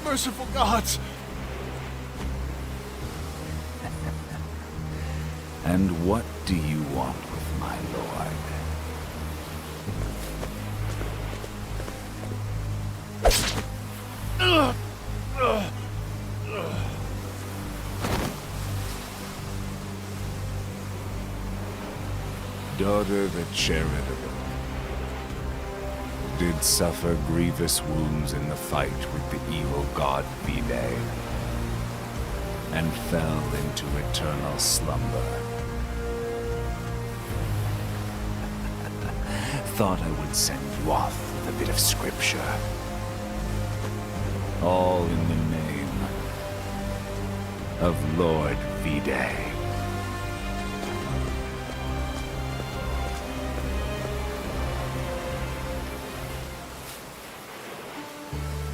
Merciful gods! And what do you want with my lord? Daughter the charitable did suffer grievous wounds in the fight with the evil god Vide, and fell into eternal slumber. Thought I would send you off with a bit of scripture. All in the name of Lord Vide.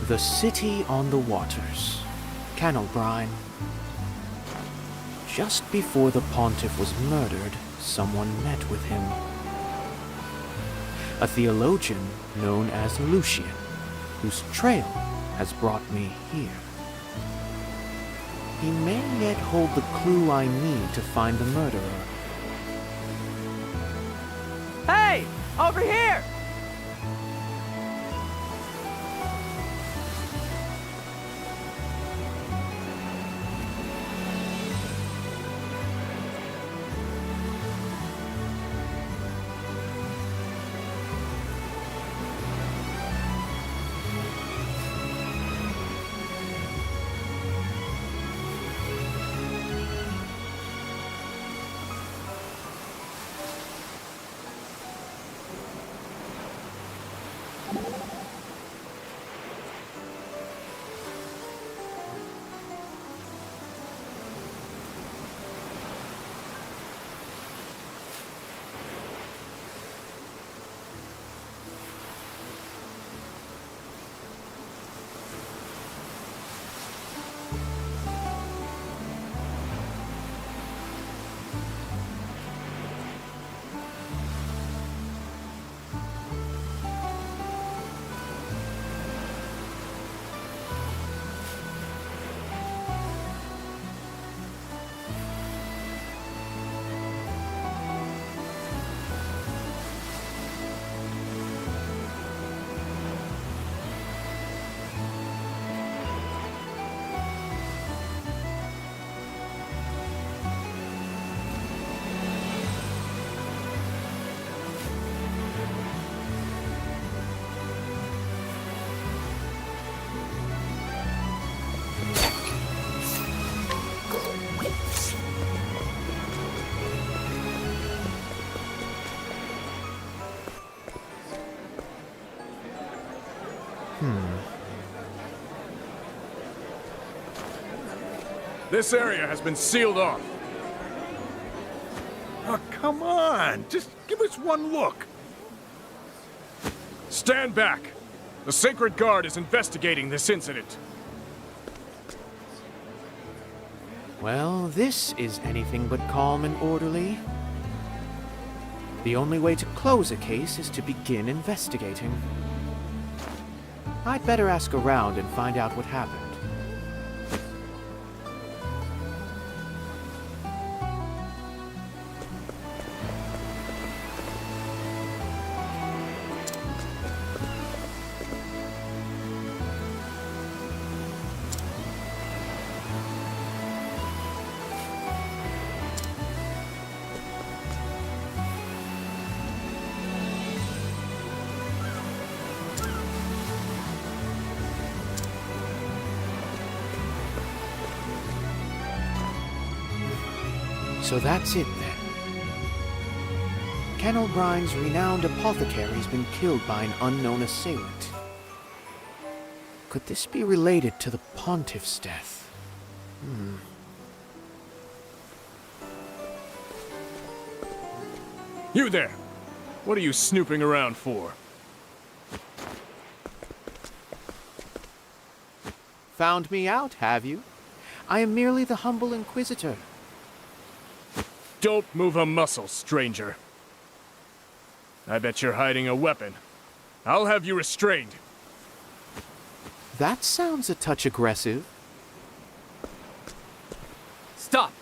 The city on the waters, Canalbrine. Just before the pontiff was murdered, someone met with him. A theologian known as Lucian, whose trail has brought me here. He may yet hold the clue I need to find the murderer. Hey! Over here! This area has been sealed off. Oh, come on! Just give us one look! Stand back! The Sacred Guard is investigating this incident. Well, this is anything but calm and orderly. The only way to close a case is to begin investigating. I'd better ask around and find out what happened. So that's it then. Ken O'Brien's renowned apothecary's been killed by an unknown assailant. Could this be related to the Pontiff's death? You there! What are you snooping around for? Found me out, have you? I am merely the humble inquisitor. Don't move a muscle, stranger. I bet you're hiding a weapon. I'll have you restrained. That sounds a touch aggressive. Stop!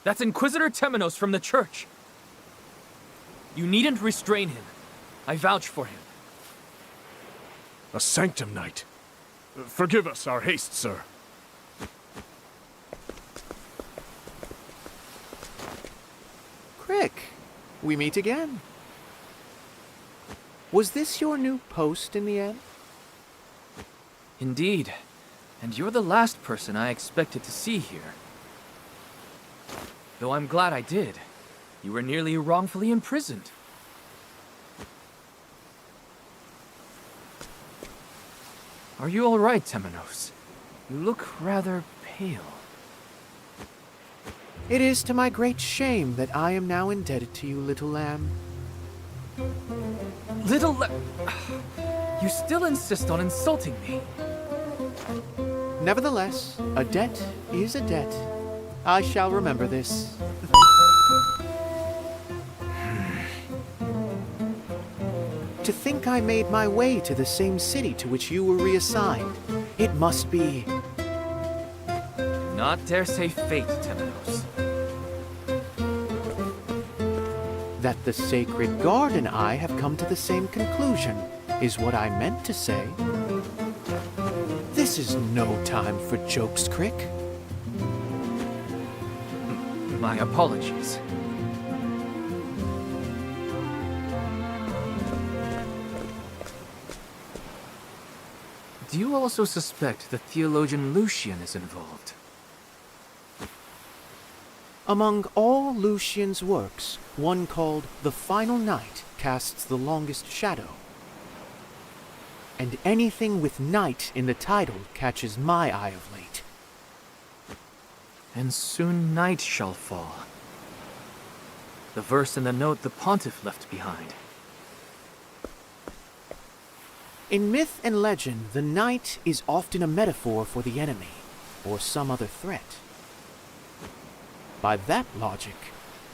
That's Inquisitor Temenos from the church. You needn't restrain him. I vouch for him. A Sanctum Knight. Forgive us our haste, sir. Crick, we meet again. Was this your new post in the end? Indeed. And you're the last person I expected to see here. Though I'm glad I did. You were nearly wrongfully imprisoned. Are you all right, Temenos? You look rather pale. It is to my great shame that I am now indebted to you, little lamb. You still insist on insulting me. Nevertheless, a debt is a debt. I shall remember this. To think I made my way to the same city to which you were reassigned. It must be... Not dare say fate, Temenos. that the Sacred Guard and I have come to the same conclusion, is what I meant to say. This is no time for jokes, Crick. My apologies. Do you also suspect the theologian Lucian is involved? Among all Lucian's works, one called The Final Night casts the longest shadow. And anything with night in the title catches my eye of late. And soon night shall fall. The verse in the note the pontiff left behind. In myth and legend, the night is often a metaphor for the enemy, or some other threat. By that logic,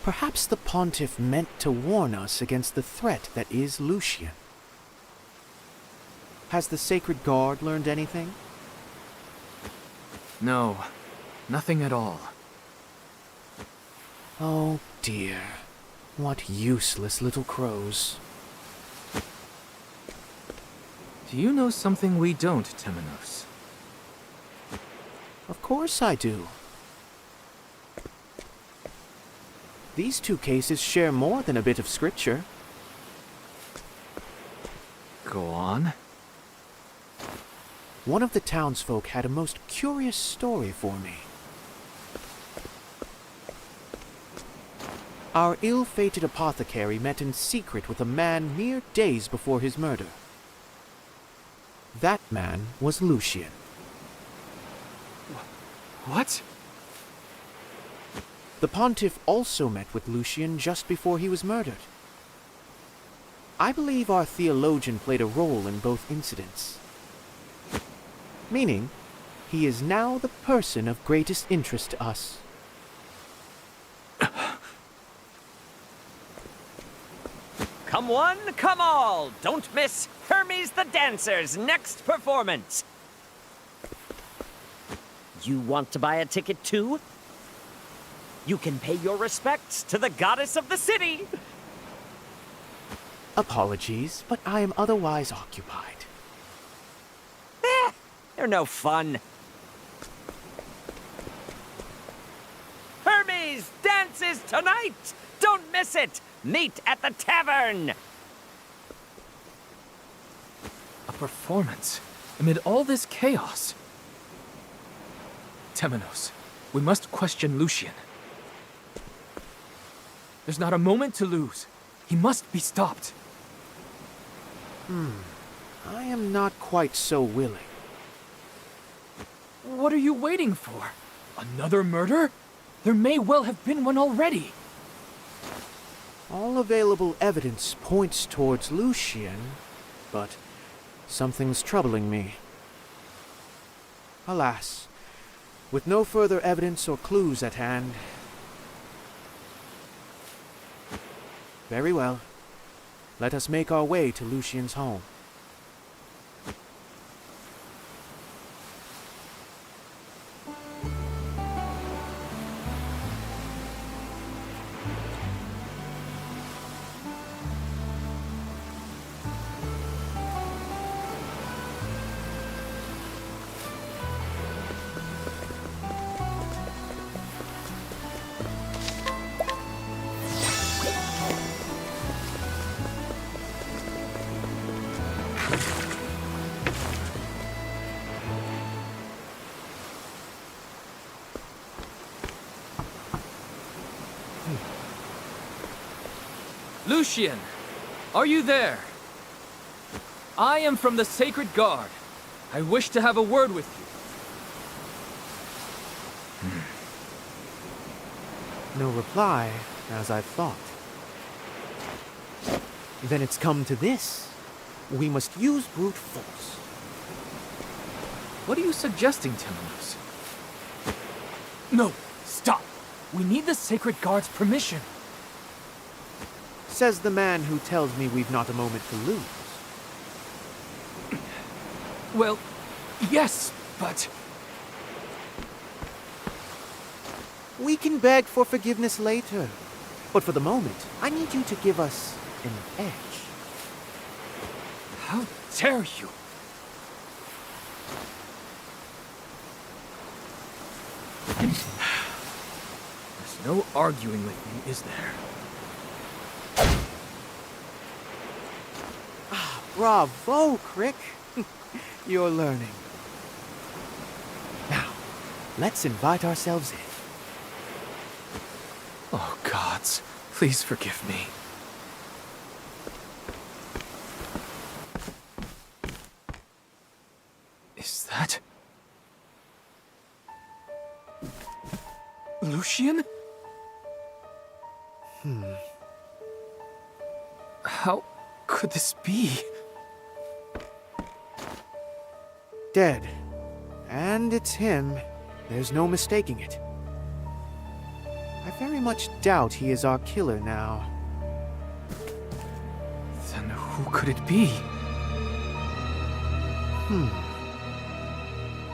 perhaps the pontiff meant to warn us against the threat that is Lucian. Has the Sacred Guard learned anything? No, nothing at all. Oh dear, what useless little crows. Do you know something we don't, Temenos? Of course I do. These two cases share more than a bit of scripture. Go on. One of the townsfolk had a most curious story for me. Our ill-fated apothecary met in secret with a man mere days before his murder. That man was Lucian. What? The pontiff also met with Lucian just before he was murdered. I believe our theologian played a role in both incidents. Meaning, he is now the person of greatest interest to us. Come one, come all! Don't miss Hermes the Dancer's next performance! You want to buy a ticket too? You can pay your respects to the goddess of the city! Apologies, but I am otherwise occupied. They're no fun. Hermes dances tonight! Don't miss it! Meet at the tavern! A performance amid all this chaos. Temenos, We must question Lucian. There's not a moment to lose. He must be stopped. I am not quite so willing. What are you waiting for? Another murder? There may well have been one already. All available evidence points towards Lucian, but something's troubling me. Alas, with no further evidence or clues at hand. Very well. Let us make our way to Lucian's home. Lucian, are you there? I am from the Sacred Guard. I wish to have a word with you. No reply, as I thought. Then it's come to this. We must use brute force. What are you suggesting, Temenos? No, stop! We need the Sacred Guard's permission. Says the man who tells me we've not a moment to lose. Well, yes, but... We can beg for forgiveness later. But for the moment, I need you to give us an edge. How dare you! There's no arguing with me, is there? Bravo, Crick. You're learning. Now, let's invite ourselves in. Oh, gods, please forgive me. Is that... Lucian? How could this be? Dead. And it's him. There's no mistaking it. I very much doubt he is our killer now. Then who could it be?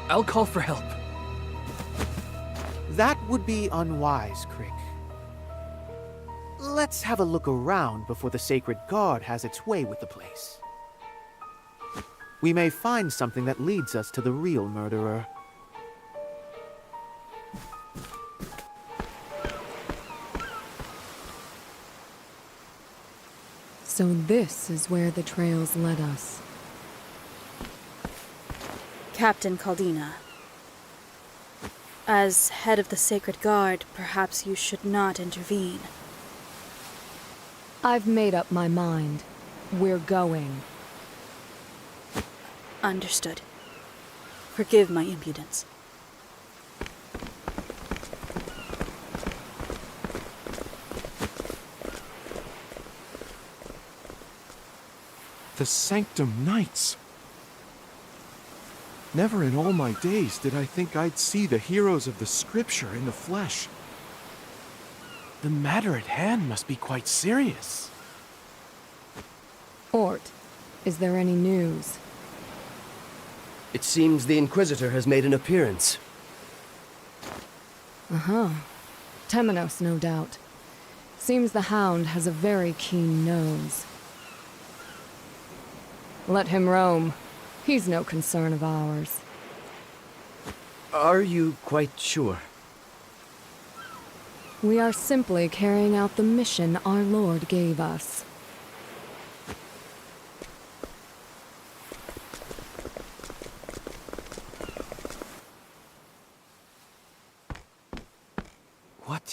I'll call for help. That would be unwise, Crick. Let's have a look around before the Sacred Guard has its way with the place. We may find something that leads us to the real murderer. So this is where the trails led us. Captain Caldina. As head of the Sacred Guard, perhaps you should not intervene. I've made up my mind. We're going. Understood. Forgive my impudence. The Sanctum Knights. Never in all my days did I think I'd see the heroes of the scripture in the flesh. The matter at hand must be quite serious. Ort, is there any news? It seems the Inquisitor has made an appearance. Temenos, no doubt. Seems the Hound has a very keen nose. Let him roam. He's no concern of ours. Are you quite sure? We are simply carrying out the mission our Lord gave us.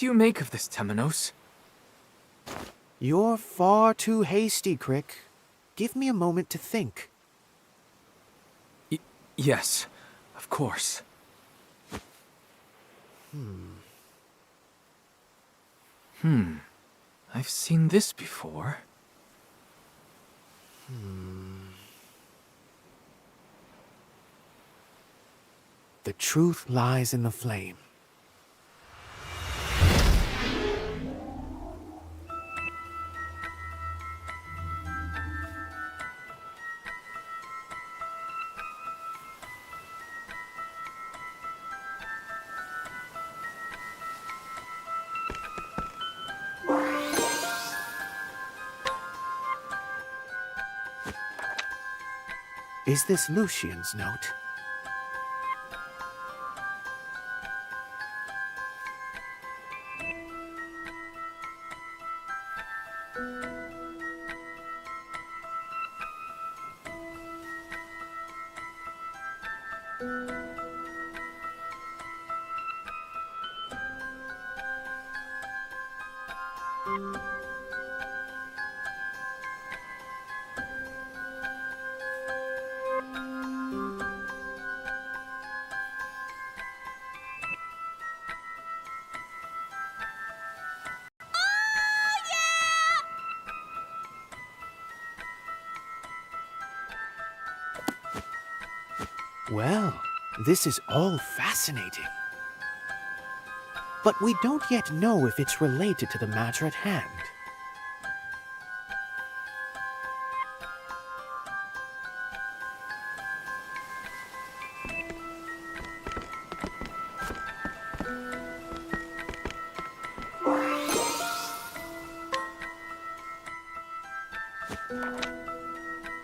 do you make of this, Temenos? You're far too hasty, Crick. Give me a moment to think. Yes, of course. I've seen this before. The truth lies in the flame. Is this Lucian's note? Well, this is all fascinating. But we don't yet know if it's related to the matter at hand.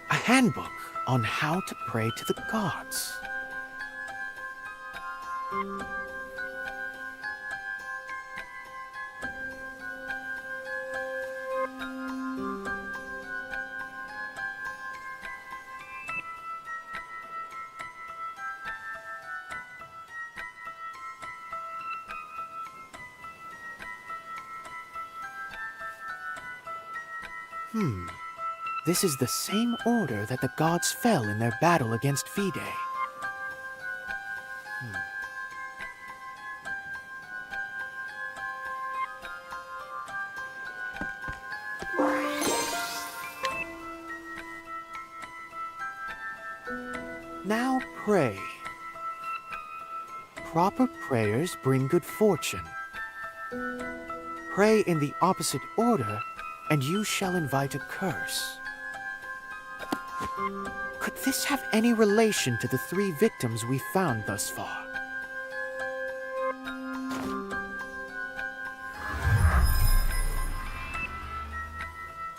A handbook on how to pray to the gods. This is the same order that the gods fell in their battle against Fide. Now pray. Proper prayers bring good fortune. Pray in the opposite order, and you shall invite a curse. Could this have any relation to the 3 victims we found thus far?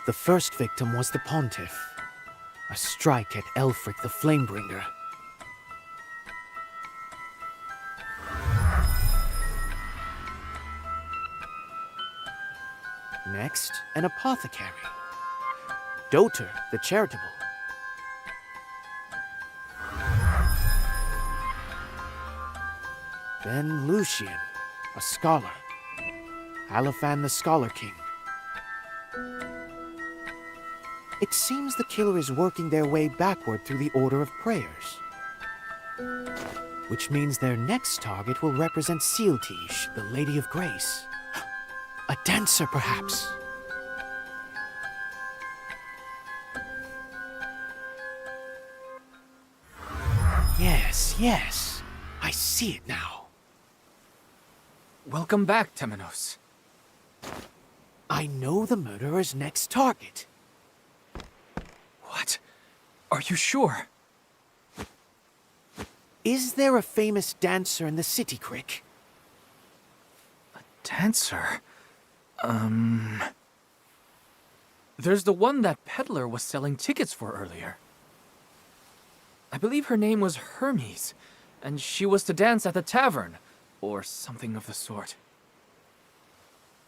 The first victim was the Pontiff, a strike at Elfric the Flamebringer. Next, an apothecary, Doter the Charitable. Then Lucian, a scholar, Aliphan the Scholar King. It seems the killer is working their way backward through the order of prayers, which means their next target will represent Sealtish, the Lady of Grace. A dancer, perhaps. Yes, I see it now. Welcome back, Temenos. I know the murderer's next target. What? Are you sure? Is there a famous dancer in the city, Crick? A dancer? There's the one that peddler was selling tickets for earlier. I believe her name was Hermes, and she was to dance at the tavern, or something of the sort.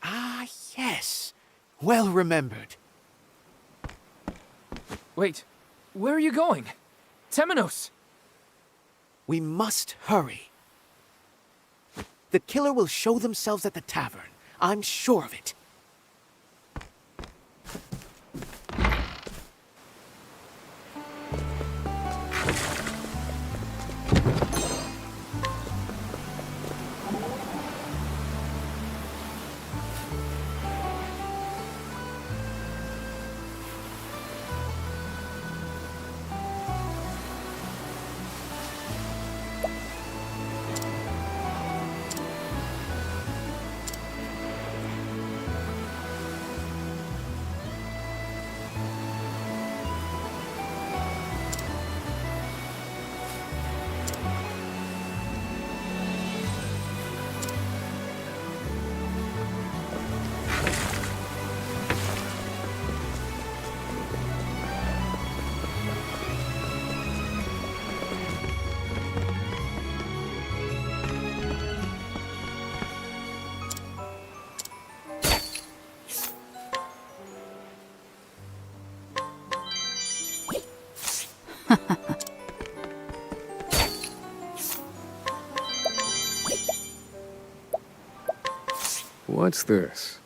Ah, yes. Well remembered. Wait, where are you going? Temenos! We must hurry. The killer will show themselves at the tavern, I'm sure of it. What's this?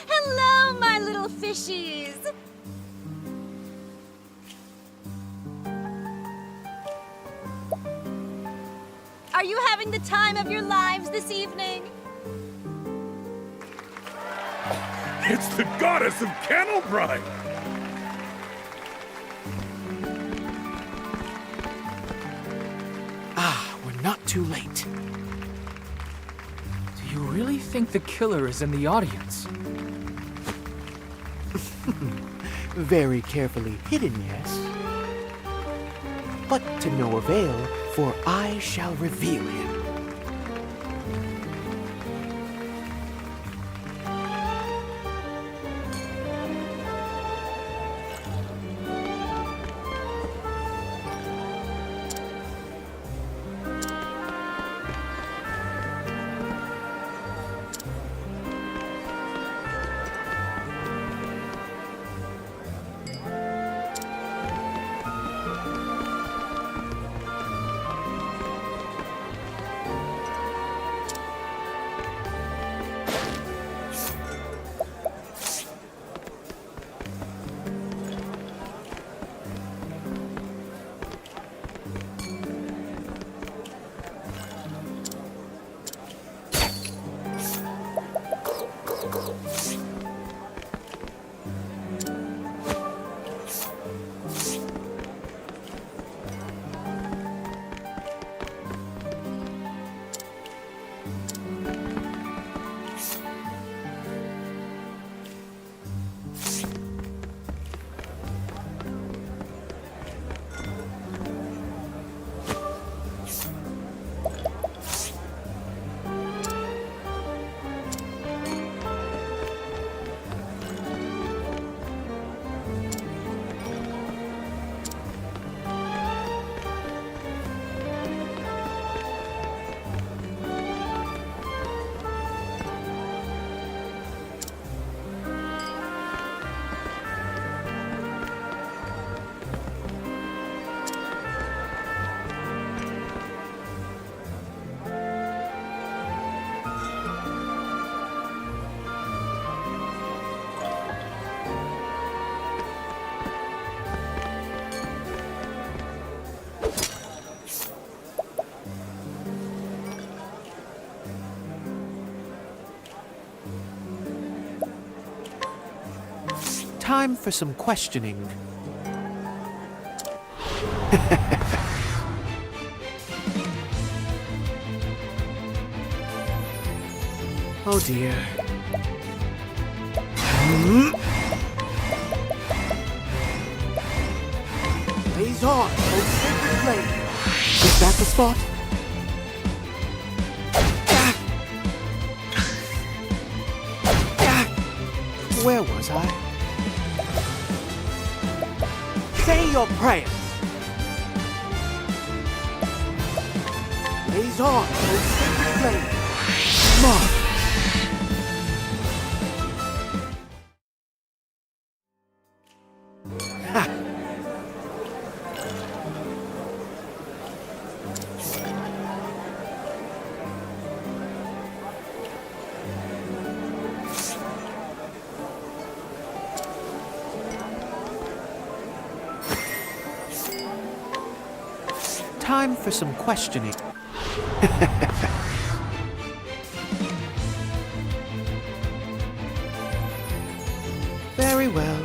Hello, my little fishies! Are you having the time of your lives this evening? It's the goddess of Kennel Bride! Ah, we're not too late. Do you really think the killer is in the audience? Very carefully hidden, yes. But to no avail, for I shall reveal him. Time for some questioning. Oh dear. Blaze on, oh sacred flame! Is that the spot? Where was I? Say your prayers! Blaze on, O sacred flame! March! Time for some questioning. Very well.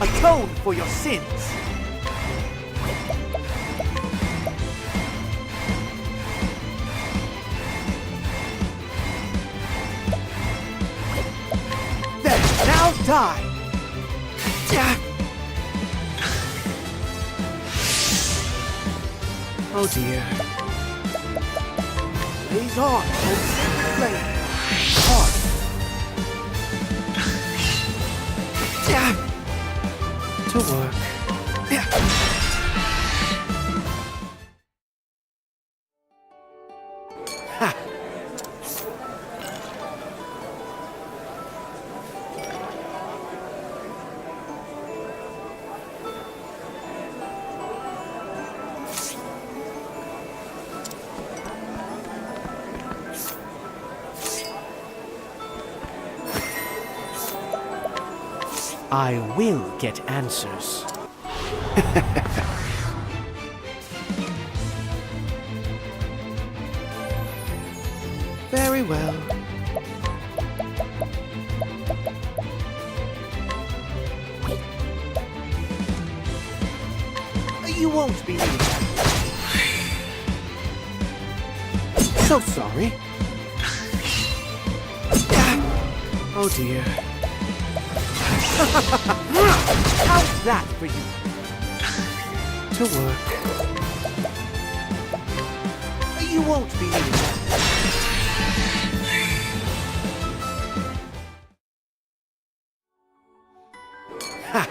Atone for your sins. Then now die. Oh dear. Blaze on, O sacred flame. Hard. To work. Ha. I will get answers. Very well. You won't believe that. So sorry. Oh dear. How's that for you? To work. You won't believe that. Ha!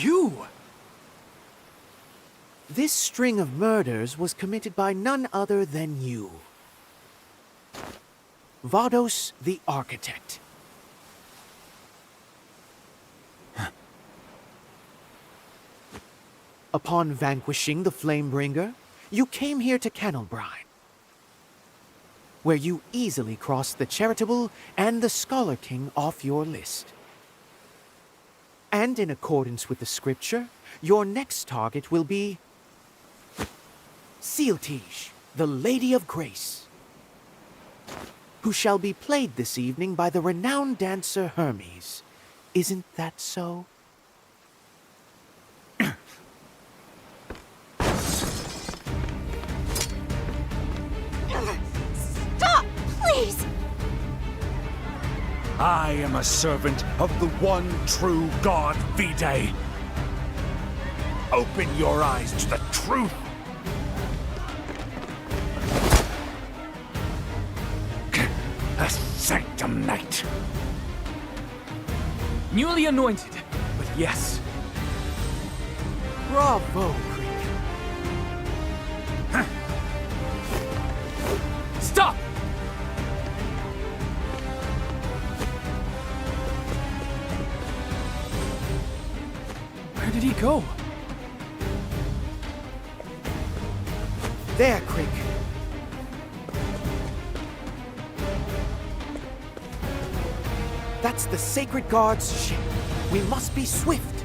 You! This string of murders was committed by none other than you. Vados the Architect. Upon vanquishing the Flamebringer, you came here to Kennelbrine, where you easily crossed the Charitable and the Scholar King off your list. And in accordance with the scripture, your next target will be Sealtige, the Lady of Grace, who shall be played this evening by the renowned dancer Hermes. Isn't that so? Stop! Please! I am a servant of the one true God, Vide. Open your eyes to the truth. A sanctum knight. Newly anointed, but yes. Bravo, Creek. Stop! Where did he go? There, Crick. That's the Sacred Guard's ship. We must be swift.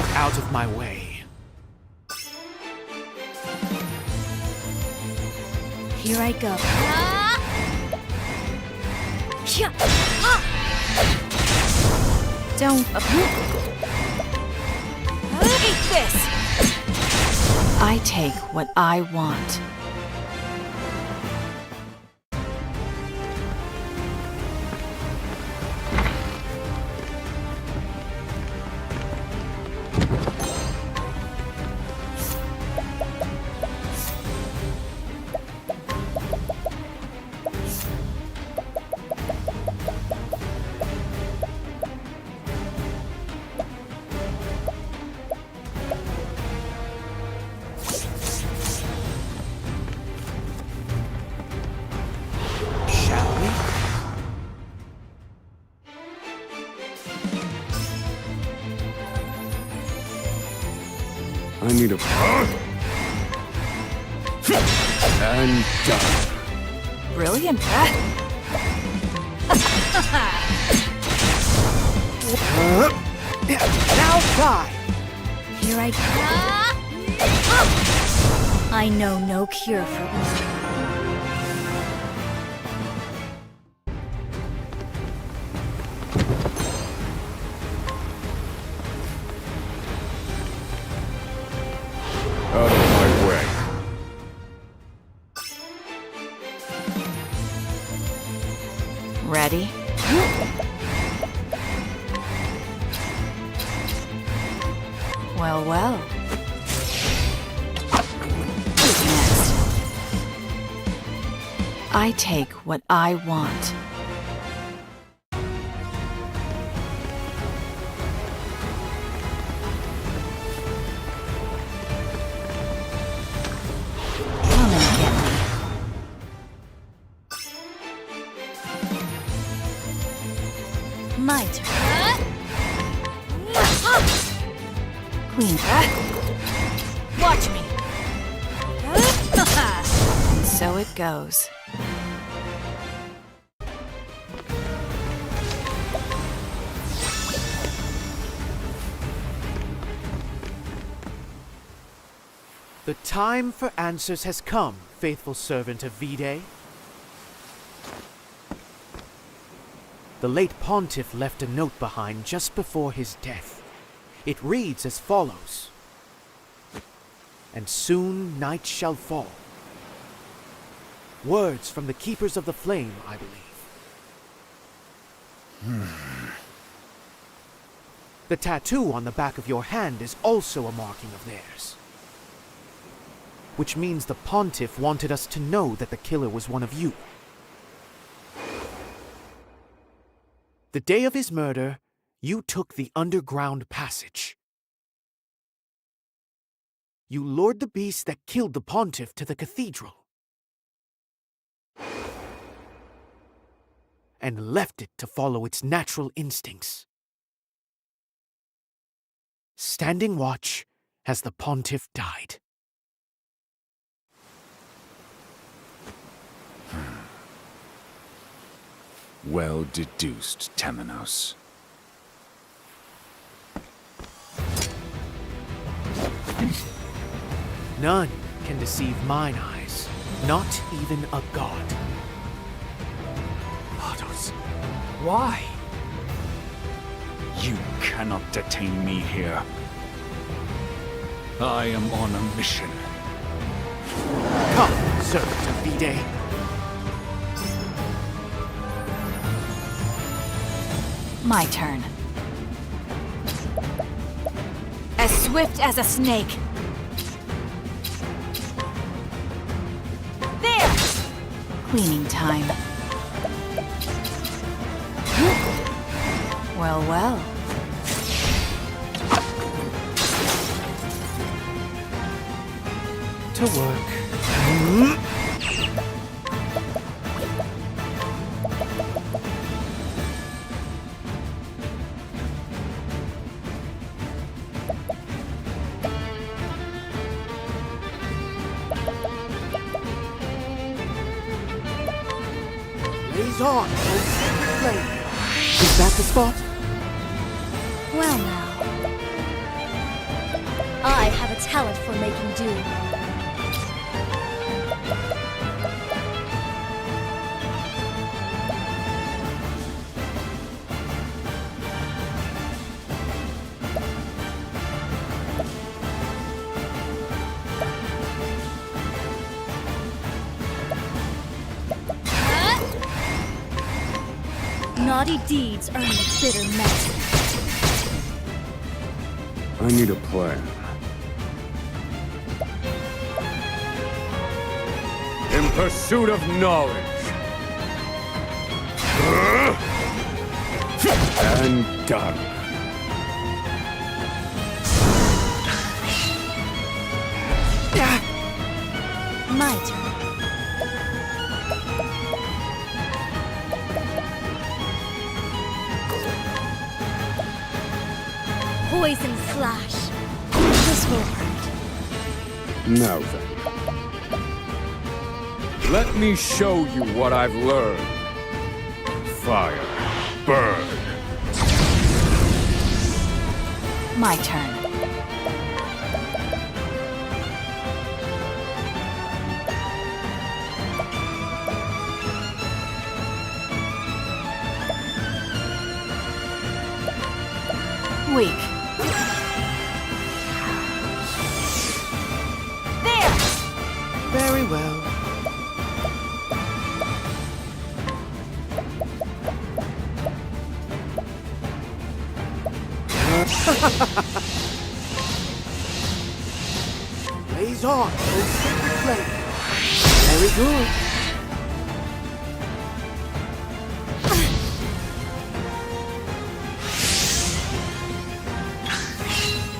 Get out of my way. Here I go. Don't eat this. I take what I want. I need a... And done. Brilliant. Now die! Here I go. I know no cure for evil. Out of my way. Ready? Well, well. Who's next? I take what I want. Come and get me. My turn. Queen. Watch me. And so it goes. The time for answers has come, faithful servant of V-Day. The late pontiff left a note behind just before his death. It reads as follows. And soon night shall fall. Words from the keepers of the flame, I believe. The tattoo on the back of your hand is also a marking of theirs. Which means the pontiff wanted us to know that the killer was one of you. The day of his murder, you took the underground passage. You lured the beast that killed the pontiff to the cathedral. And left it to follow its natural instincts. Standing watch as the pontiff died. Well deduced, Temenos. None can deceive mine eyes, not even a god. Vados, Why? you cannot detain me here. I am on a mission. Come, servant of V-Day. My turn. As swift as a snake. There! Cleaning time. Well, well. To work. Blaze on, O sacred flame. Is that the spot? Well now. I have a talent for making do. Naughty deeds earn a bitter medicine. I need a plan. In pursuit of knowledge. And done. My turn. Poison slash. This will hurt. Now then. Let me show you what I've learned. Fire. Burn. My turn. Weak. Very well. Blaze on, O sacred flame. Very good.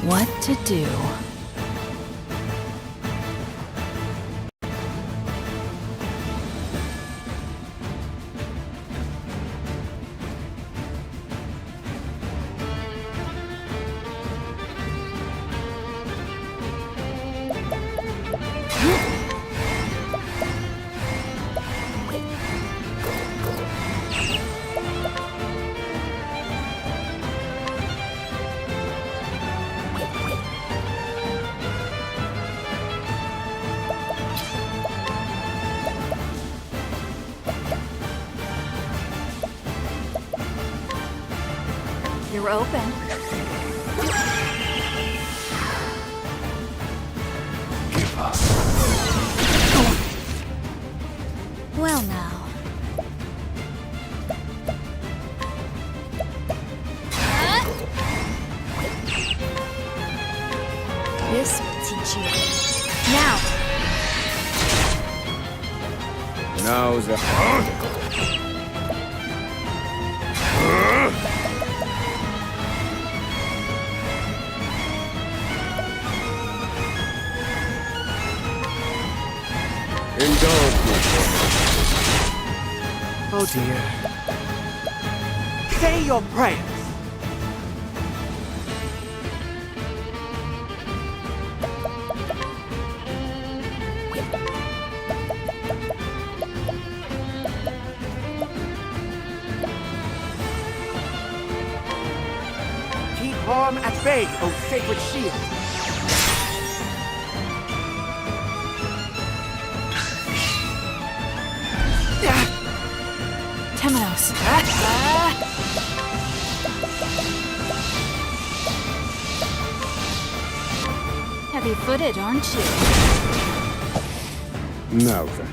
What to do? You're open. Give up. Well now. This will teach you. Now. Now's the... Indulge me. Oh dear. Say your prayers. Keep harm at bay, O sacred shield. Temenos. Heavy-footed, aren't you? Now then.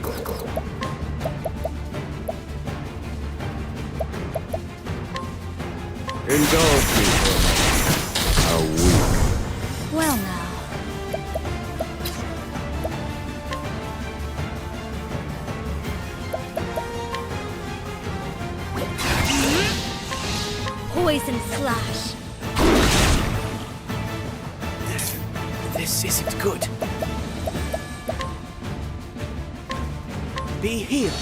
Indulge me for a week. Well now. Poison slash. This isn't good. Be healed.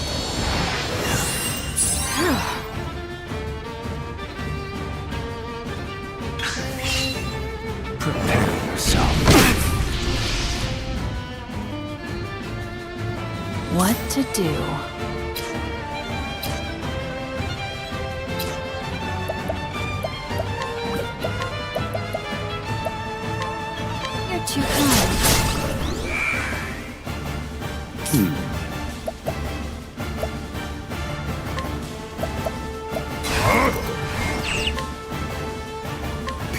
Prepare yourself. What to do?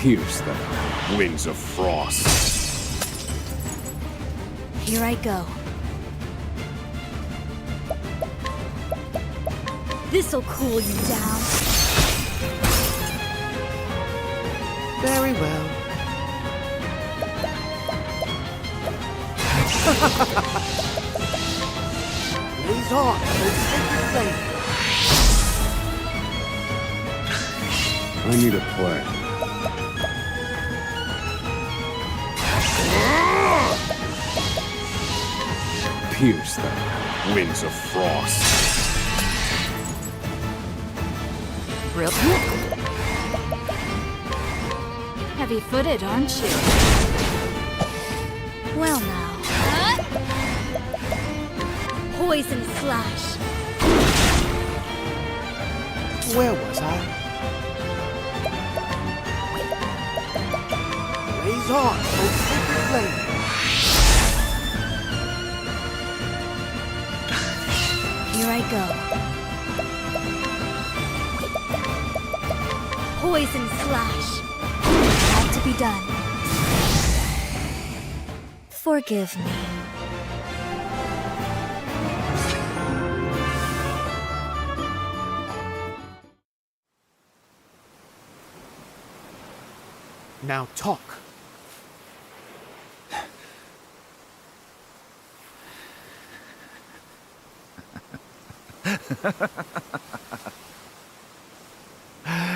Pierce them, wings of frost. Here I go. This'll cool you down. Very well. Blaze on, O sacred flame. I need a plan. Pierce them, winds of frost. Real heavy-footed, aren't you? Well now. Poison slash. Where was I? Blaze on, O sacred flame. Here I go. Poison slash. Had to be done. Forgive me. Now talk.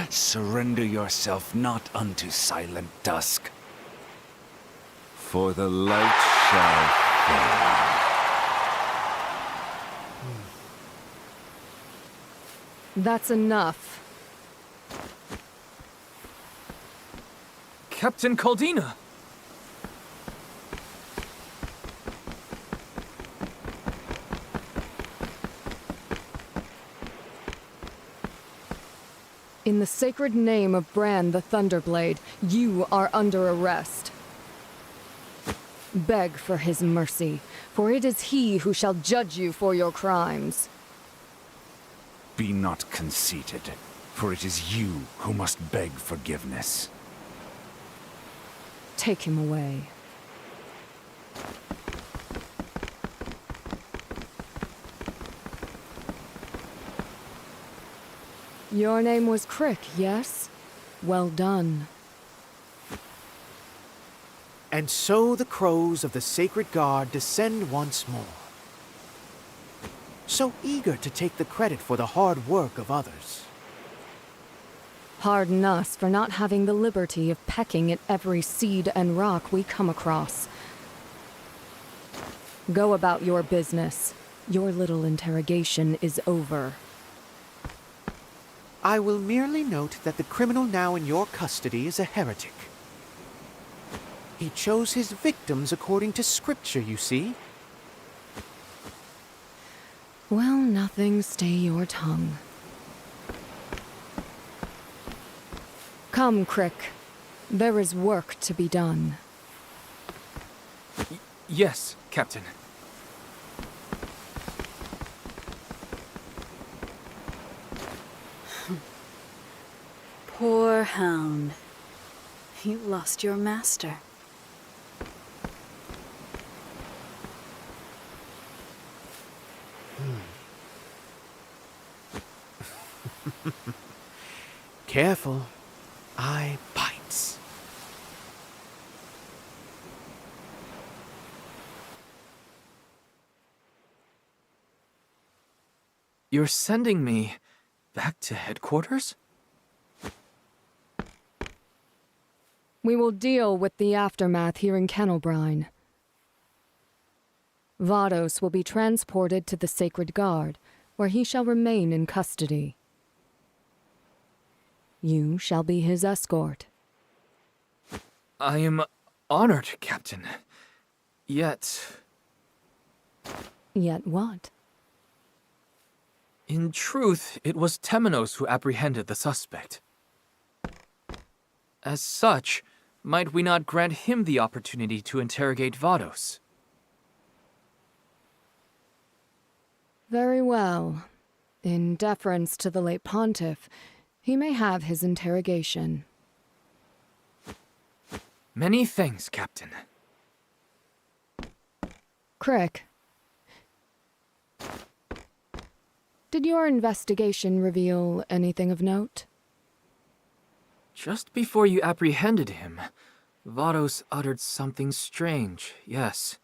Surrender yourself not unto silent dusk, for the light shall fade. That's enough. Captain Caldina! In the sacred name of Bran the Thunderblade, you are under arrest. Beg for his mercy, for it is he who shall judge you for your crimes. Be not conceited, for it is you who must beg forgiveness. Take him away. Your name was Crick, yes? Well done. And so the crows of the Sacred Guard descend once more. So eager to take the credit for the hard work of others. Pardon us for not having the liberty of pecking at every seed and rock we come across. Go about your business. Your little interrogation is over. I will merely note that the criminal now in your custody is a heretic. He chose his victims according to scripture, you see. Well, nothing, stay your tongue. Come, Crick. There is work to be done. Yes, Captain. Poor hound. You lost your master. Careful. I bites. You're sending me back to headquarters? We will deal with the aftermath here in Kennelbrine. Vados will be transported to the Sacred Guard, where he shall remain in custody. You shall be his escort. I am honored, Captain. Yet... Yet what? In truth, it was Temenos who apprehended the suspect. As such, might we not grant him the opportunity to interrogate Vados? Very well. In deference to the late pontiff, he may have his interrogation. Many thanks, Captain. Crick. Did your investigation reveal anything of note? Just before you apprehended him, Vados uttered something strange, yes.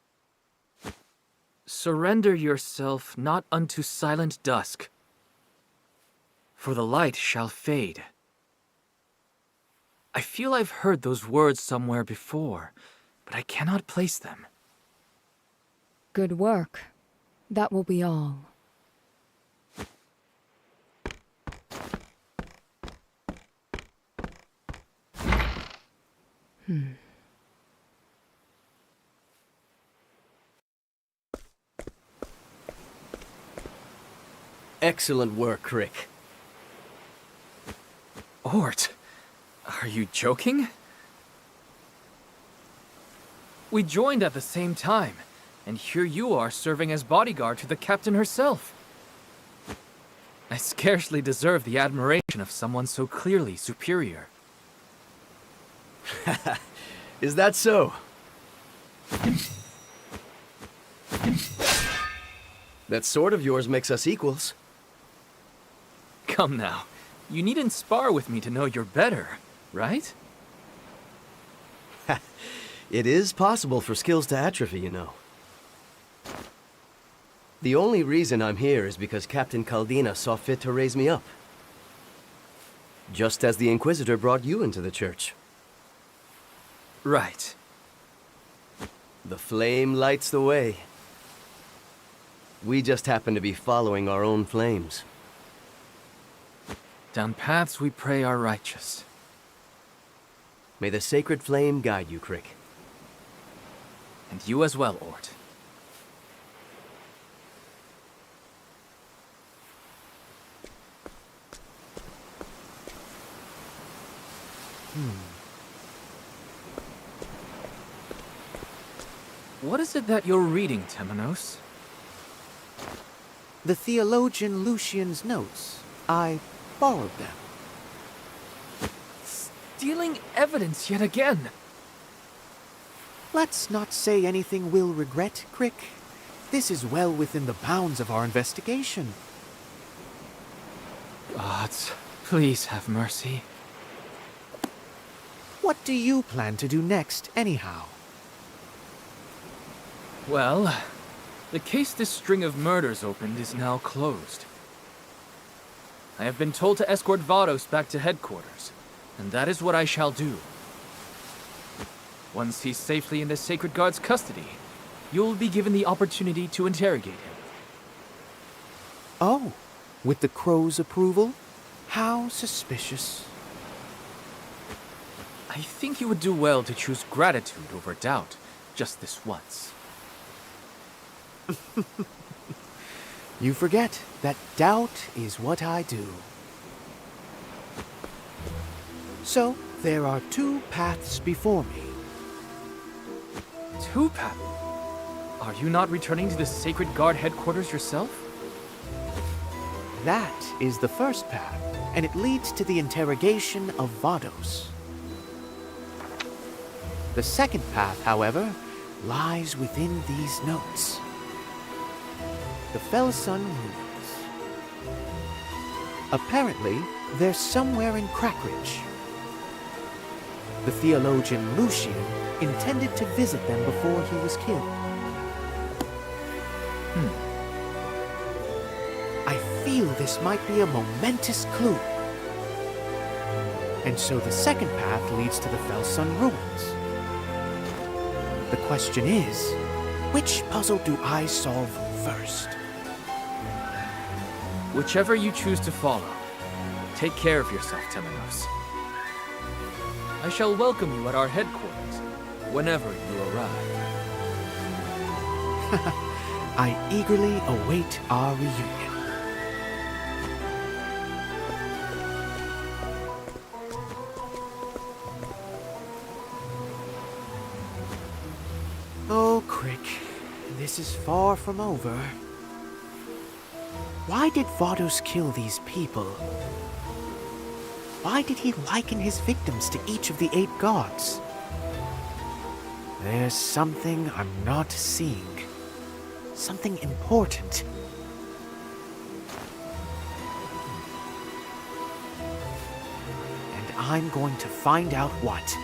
Surrender yourself not unto silent dusk, for the light shall fade. I feel I've heard those words somewhere before, but I cannot place them. Good work. That will be all. Excellent work, Crick. Ort, are you joking? We joined at the same time, and here you are serving as bodyguard to the captain herself. I scarcely deserve the admiration of someone so clearly superior. Is that so? That sword of yours makes us equals. Come now, you needn't spar with me to know you're better, right? It is possible for skills to atrophy, you know. The only reason I'm here is because Captain Caldina saw fit to raise me up. Just as the Inquisitor brought you into the church. Right. The flame lights the way. We just happen to be following our own flames. Down paths we pray are righteous. May the sacred flame guide you, Crick. And you as well, Ort. What is it that you're reading, Temenos? The theologian Lucian's notes. I borrowed them. Stealing evidence yet again! Let's not say anything we'll regret, Crick. This is well within the bounds of our investigation. Gods, please have mercy. What do you plan to do next, anyhow? Well, the case this string of murders opened is now closed. I have been told to escort Vados back to headquarters, and that is what I shall do. Once he's safely in the Sacred Guard's custody, you'll be given the opportunity to interrogate him. Oh, with the Crow's approval? How suspicious. I think you would do well to choose gratitude over doubt, just this once. You forget that doubt is what I do. So, there are two paths before me. Two paths? Are you not returning to the Sacred Guard headquarters yourself? That is the first path, and it leads to the interrogation of Vados. The second path, however, lies within these notes. The Felsun ruins. Apparently, they're somewhere in Crackridge. The theologian Lucian intended to visit them before he was killed. I feel this might be a momentous clue. And so the second path leads to the Felsun ruins. The question is, which puzzle do I solve first? Whichever you choose to follow, take care of yourself, Temenos. I shall welcome you at our headquarters whenever you arrive. I eagerly await our reunion. Oh, Crick, this is far from over. Why did Vados kill these people? Why did he liken his victims to each of the 8 gods? There's something I'm not seeing. Something important. And I'm going to find out what.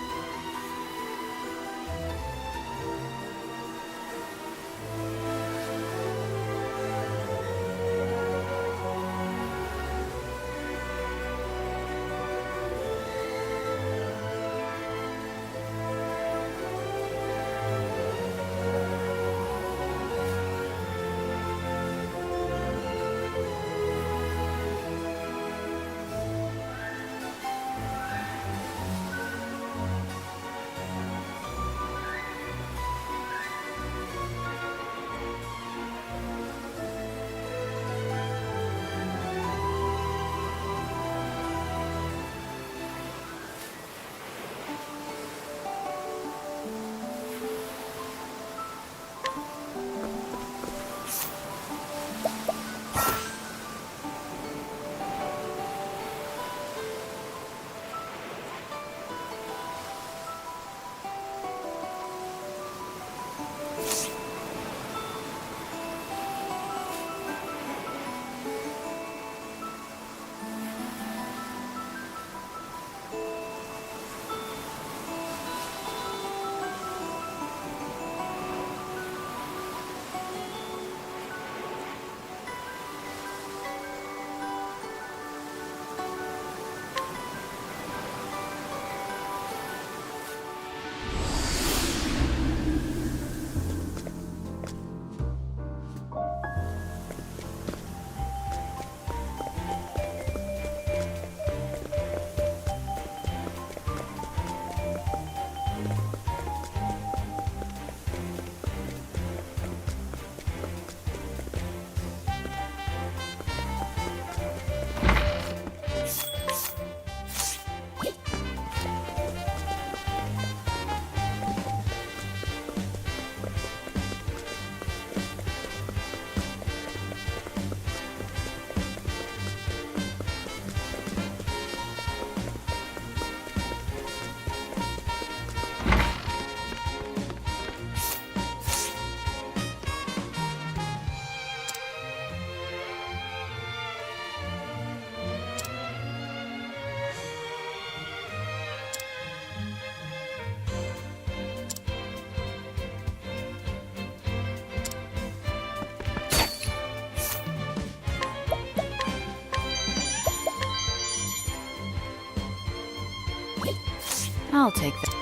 I'll take that.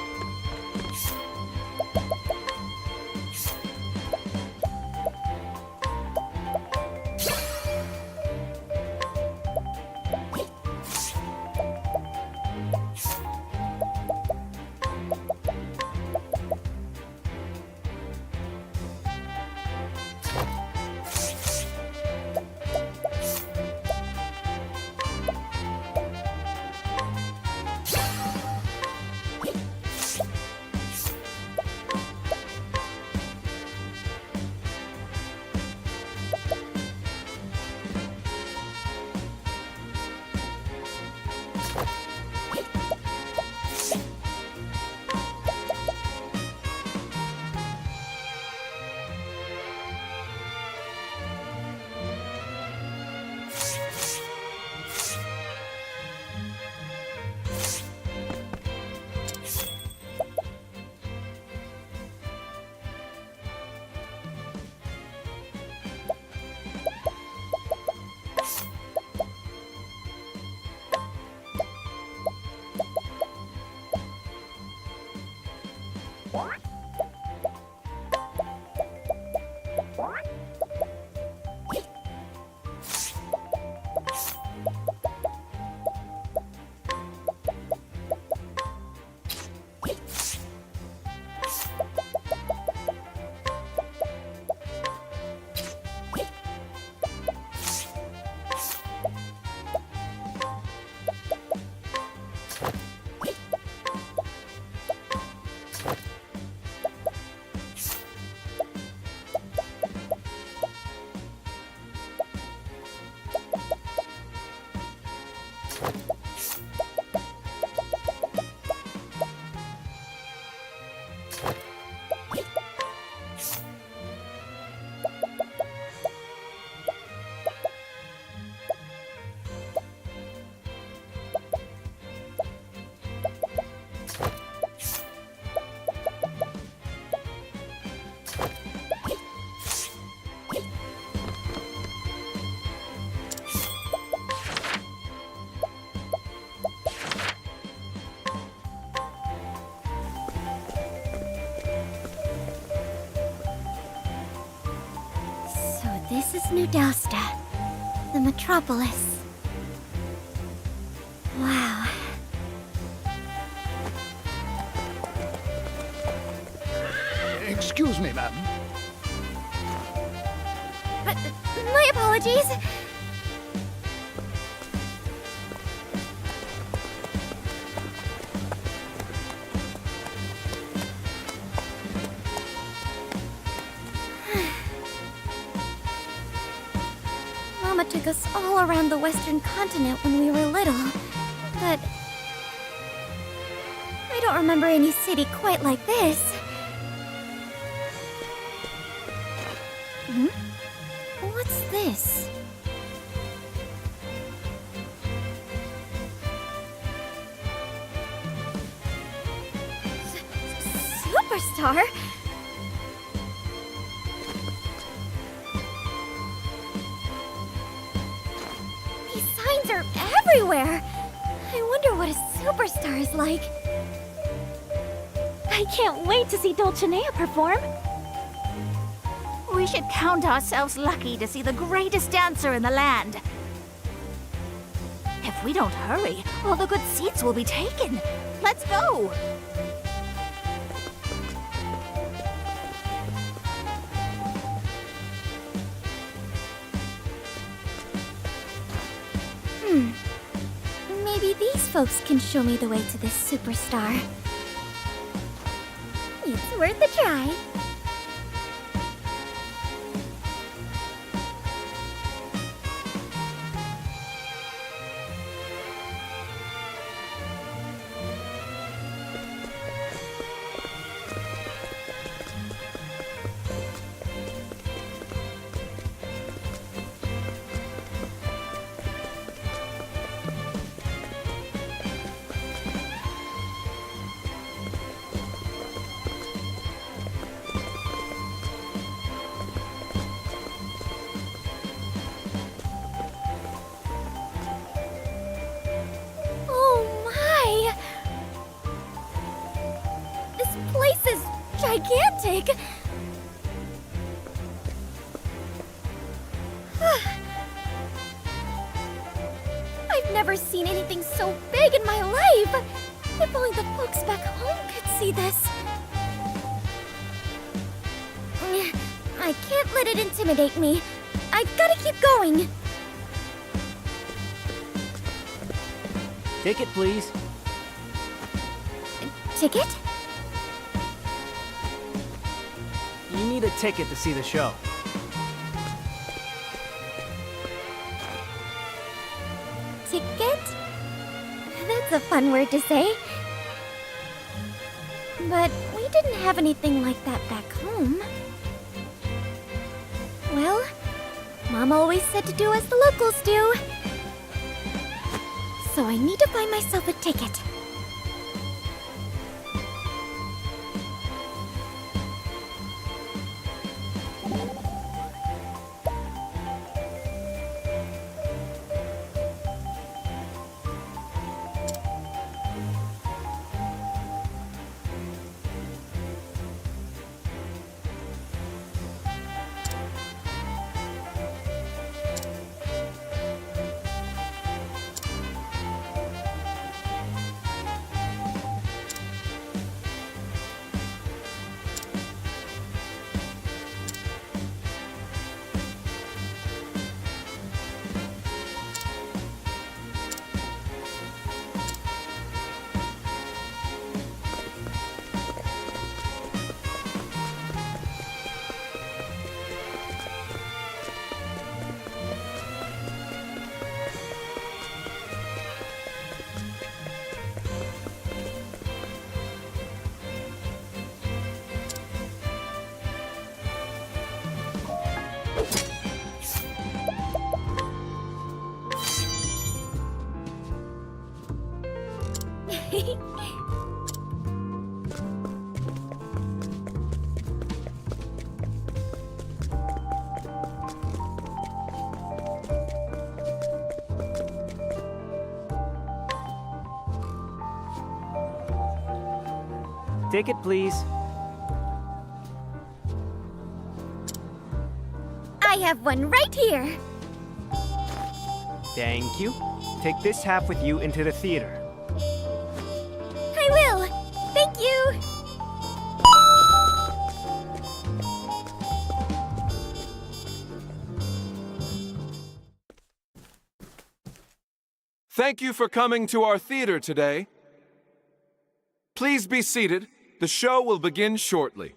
is New Dosta, the metropolis. Wow. Excuse me, ma'am. My apologies. Mama took us all around the Western continent when we were little, but I don't remember any city quite like this. Hmm? What's this? Superstar? These signs are everywhere. I wonder what a superstar is like. I can't wait to see Dulcinea perform. We should count ourselves lucky to see the greatest dancer in the land. If we don't hurry, all the good seats will be taken. Let's go! Maybe these folks can show me the way to this superstar. It's worth a try. Gigantic! I've never seen anything so big in my life! If only the folks back home could see this. I can't let it intimidate me. I've gotta keep going. Ticket, please. Ticket? You need a ticket to see the show. Ticket? That's a fun word to say. But we didn't have anything like that back home. Well, Mom always said to do as the locals do. So I need to find myself a ticket. Ticket, please. I I have one right here. Thank you. Take this half with you into the theater. I will. Thank you. Thank you for coming to our theater today. Please be seated. The show will begin shortly.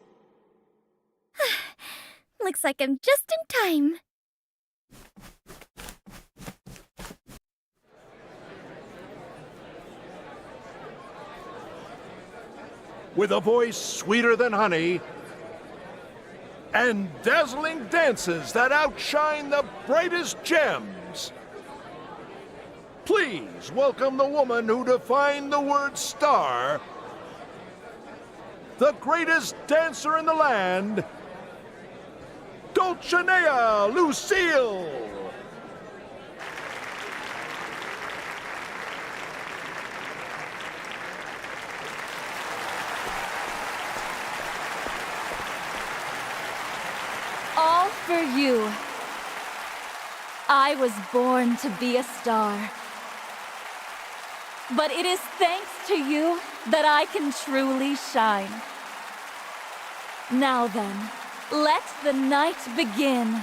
Looks like I'm just in time. With a voice sweeter than honey, and dazzling dances that outshine the brightest gems. Please welcome the woman who defined the word star, the greatest dancer in the land, Dulcinea Lucille! All for you. I was born to be a star. But it is thanks to you that I can truly shine. Now then, let the night begin.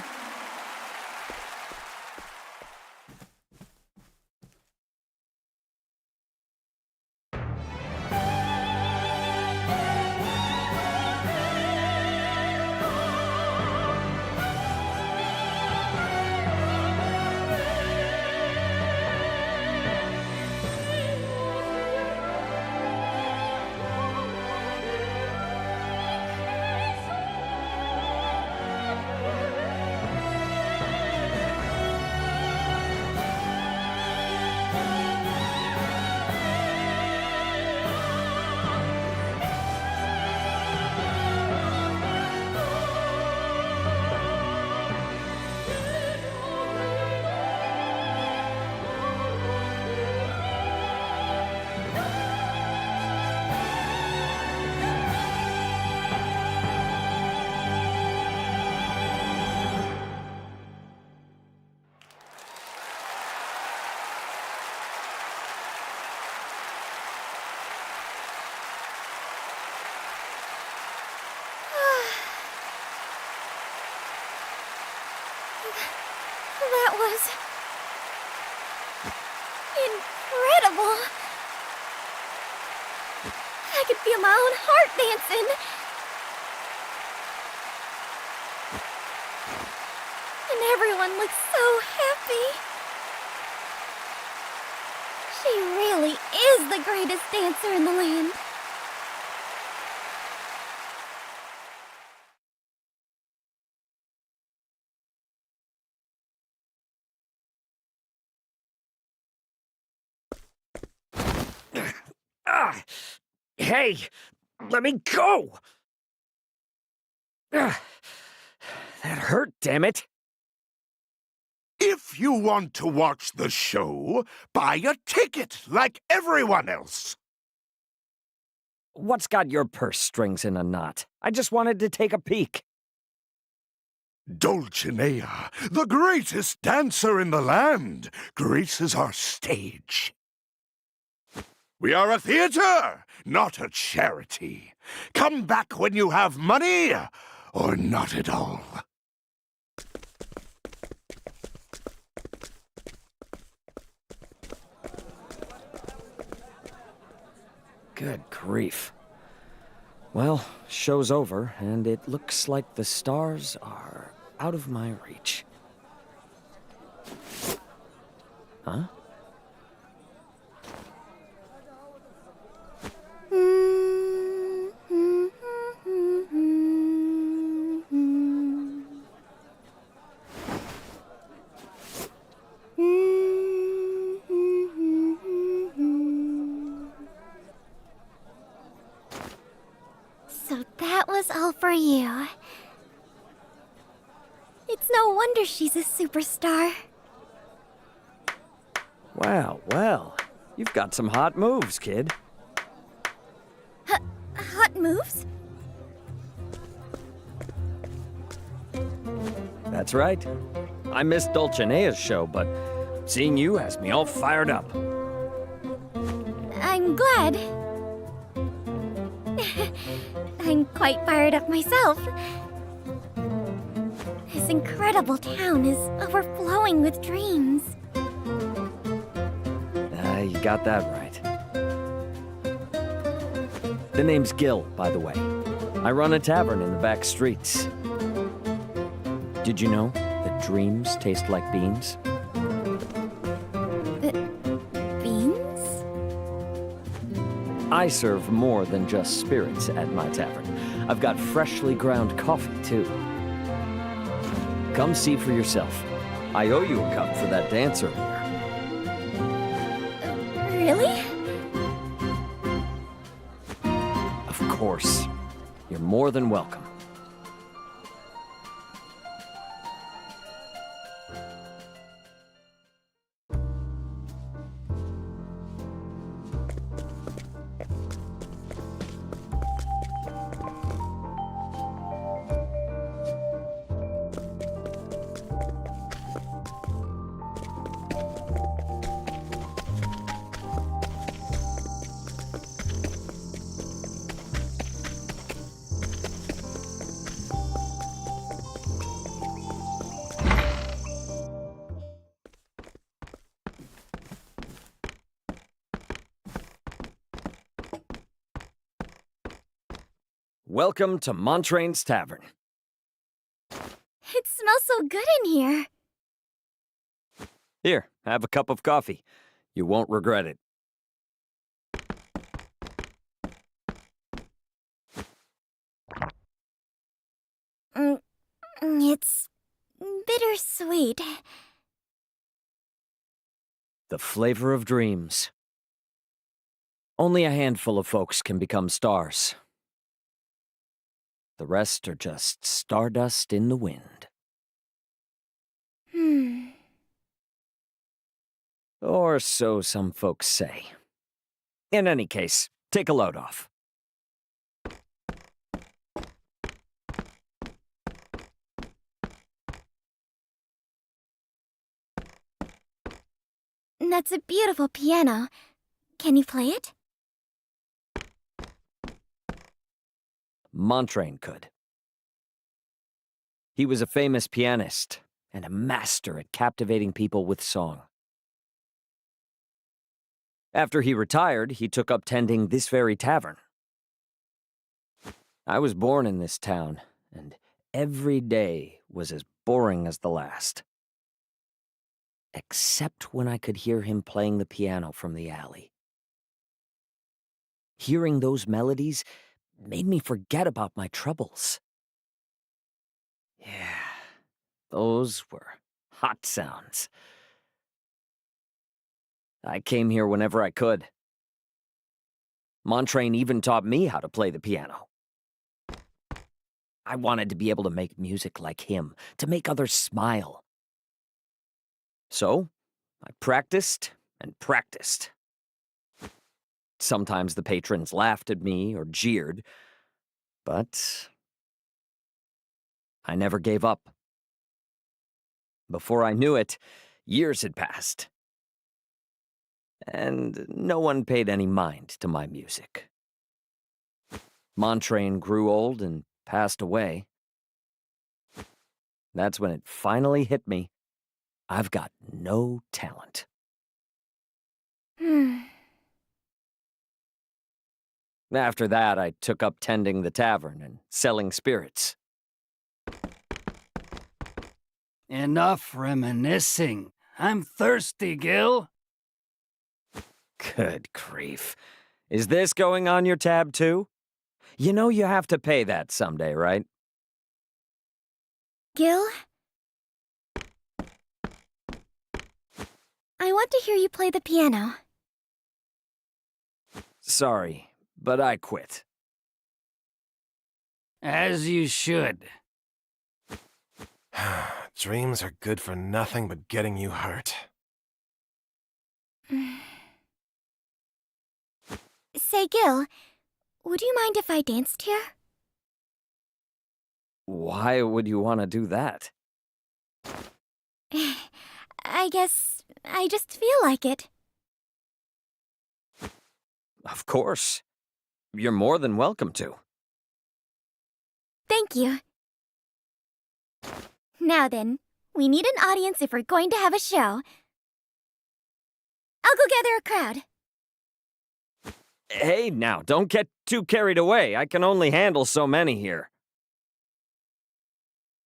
That was incredible. I could feel my own heart dancing. And everyone looks so happy. She really is the greatest dancer in the land. Hey, let me go! That hurt, damn it! If you want to watch the show, buy a ticket like everyone else. What's got your purse strings in a knot? I just wanted to take a peek. Dulcinea, the greatest dancer in the land, graces our stage. We are a theater, not a charity. Come back when you have money, or not at all. Good grief. Well, show's over, and it looks like the stars are out of my reach. Huh? So that was all for you. It's no wonder she's a superstar. Well, well. You've got some hot moves, kid. Hot moves? That's right. I missed Dulcinea's show, but seeing you has me all fired up. I'm glad. I'm quite fired up myself. This incredible town is overflowing with dreams. You got that right. The name's Gil, by the way. I run a tavern in the back streets. Did you know that dreams taste like beans? Beans? I serve more than just spirits at my tavern. I've got freshly ground coffee, too. Come see for yourself. I owe you a cup for that dance earlier. Really? Of course. You're more than welcome. Welcome to Montrain's Tavern. It smells so good in here. Here, have a cup of coffee. You won't regret it. It's bittersweet. The flavor of dreams. Only a handful of folks can become stars. The rest are just stardust in the wind. Or so some folks say. In any case, take a load off. That's a beautiful piano. Can you play it? Montrain could. He was a famous pianist and a master at captivating people with song. After he retired, he took up tending this very tavern. I was born in this town, and every day was as boring as the last. Except when I could hear him playing the piano from the alley. Hearing those melodies made me forget about my troubles. Yeah, those were hot sounds. I came here whenever I could. Montrain even taught me how to play the piano. I wanted to be able to make music like him, to make others smile. So, I practiced and practiced. Sometimes the patrons laughed at me or jeered, but I never gave up. Before I knew it, years had passed. And no one paid any mind to my music. Montrain grew old and passed away. That's when it finally hit me. I've got no talent. After that, I took up tending the tavern and selling spirits. Enough reminiscing. I'm thirsty, Gil. Good grief. Is this going on your tab, too? You know you have to pay that someday, right? Gil? I want to hear you play the piano. Sorry, but I quit. As you should. Dreams are good for nothing but getting you hurt. Say, Gil, would you mind if I danced here? Why would you want to do that? I guess I just feel like it. Of course. You're more than welcome to. Thank you. Now then, we need an audience if we're going to have a show. I'll go gather a crowd. Hey, now, don't get too carried away. I can only handle so many here.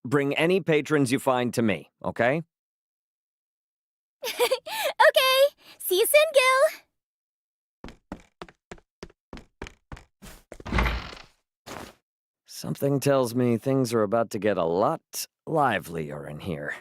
Bring any patrons you find to me, okay? Okay, see you soon, Gil. Something tells me things are about to get a lot livelier in here.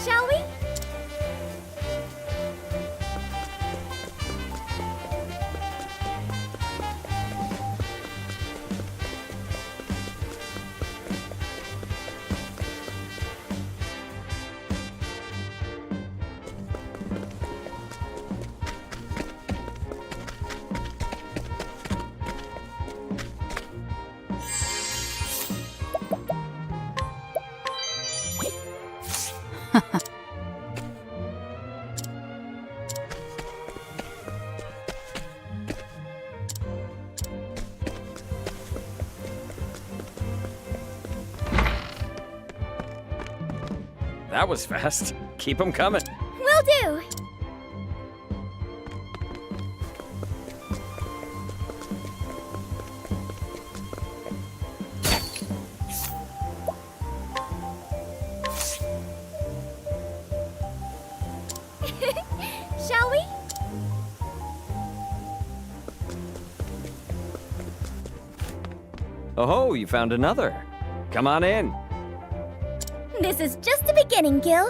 Shall we? That was fast. Keep them coming. Will do. Shall we? Oh, you found another. Come on in. This is just the beginning, Gil.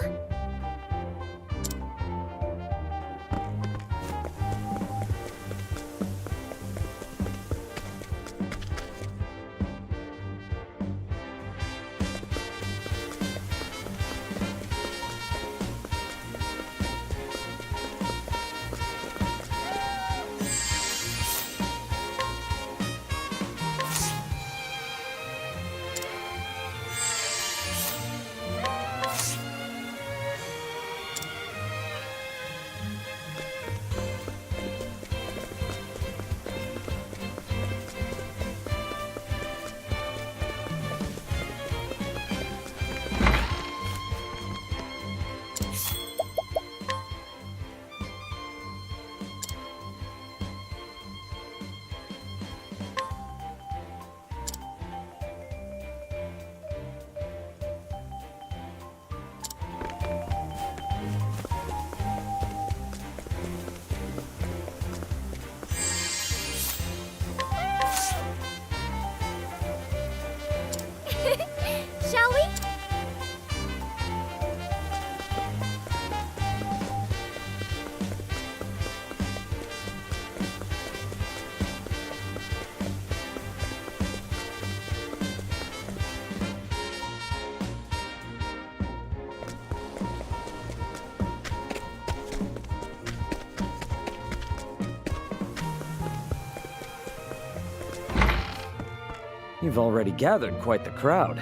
You've already gathered quite the crowd.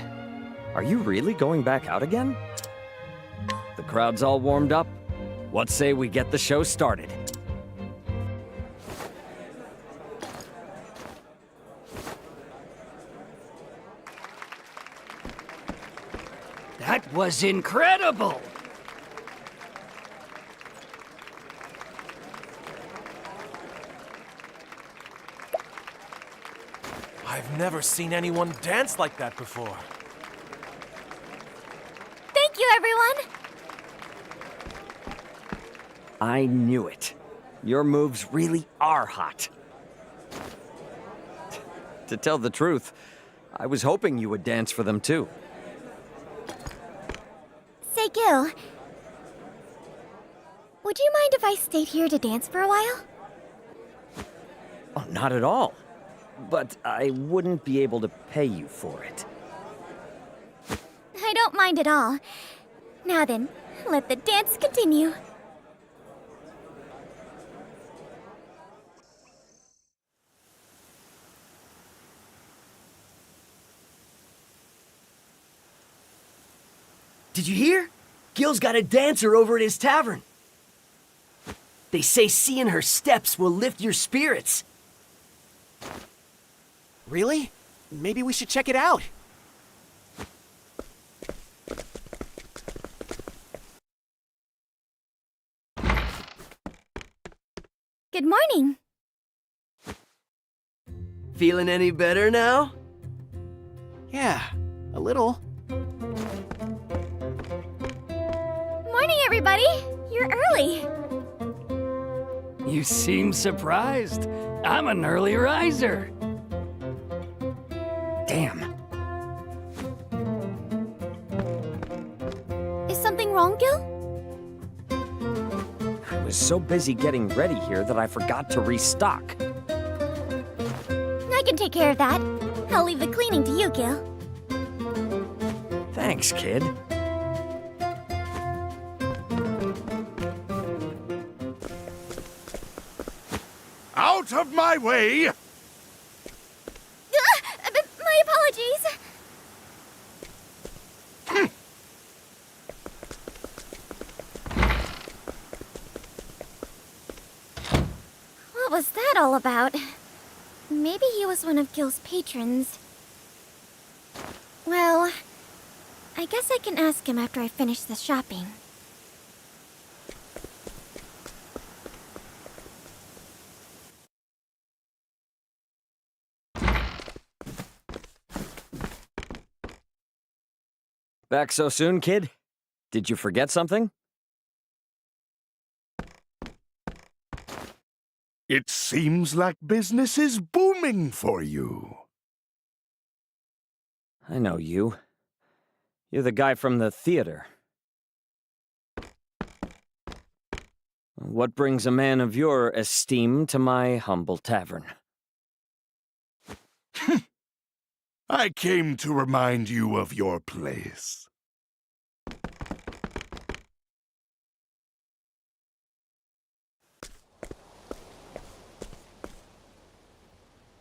Are you really going back out again? The crowd's all warmed up. What say we get the show started? That was incredible! I've never seen anyone dance like that before. Thank you, everyone! I knew it. Your moves really are hot. To tell the truth, I was hoping you would dance for them too. Say, Gil, would you mind if I stayed here to dance for a while? Oh, not at all. But I wouldn't be able to pay you for it. I don't mind at all. Now then, let the dance continue. Did you hear? Gil's got a dancer over at his tavern. They say seeing her steps will lift your spirits. Really? Maybe we should check it out. Good morning. Feeling any better now? Yeah, a little. Morning, everybody. You're early. You seem surprised. I'm an early riser. Damn. Is something wrong, Gil? I was so busy getting ready here that I forgot to restock. I can take care of that. I'll leave the cleaning to you, Gil. Thanks, kid. Out of my way! My apologies. What was that all about? Maybe he was one of Gil's patrons. Well, I guess I can ask him after I finish the shopping. Back so soon, kid? Did you forget something? It seems like business is booming for you. I know you. You're the guy from the theater. What brings a man of your esteem to my humble tavern? I came to remind you of your place.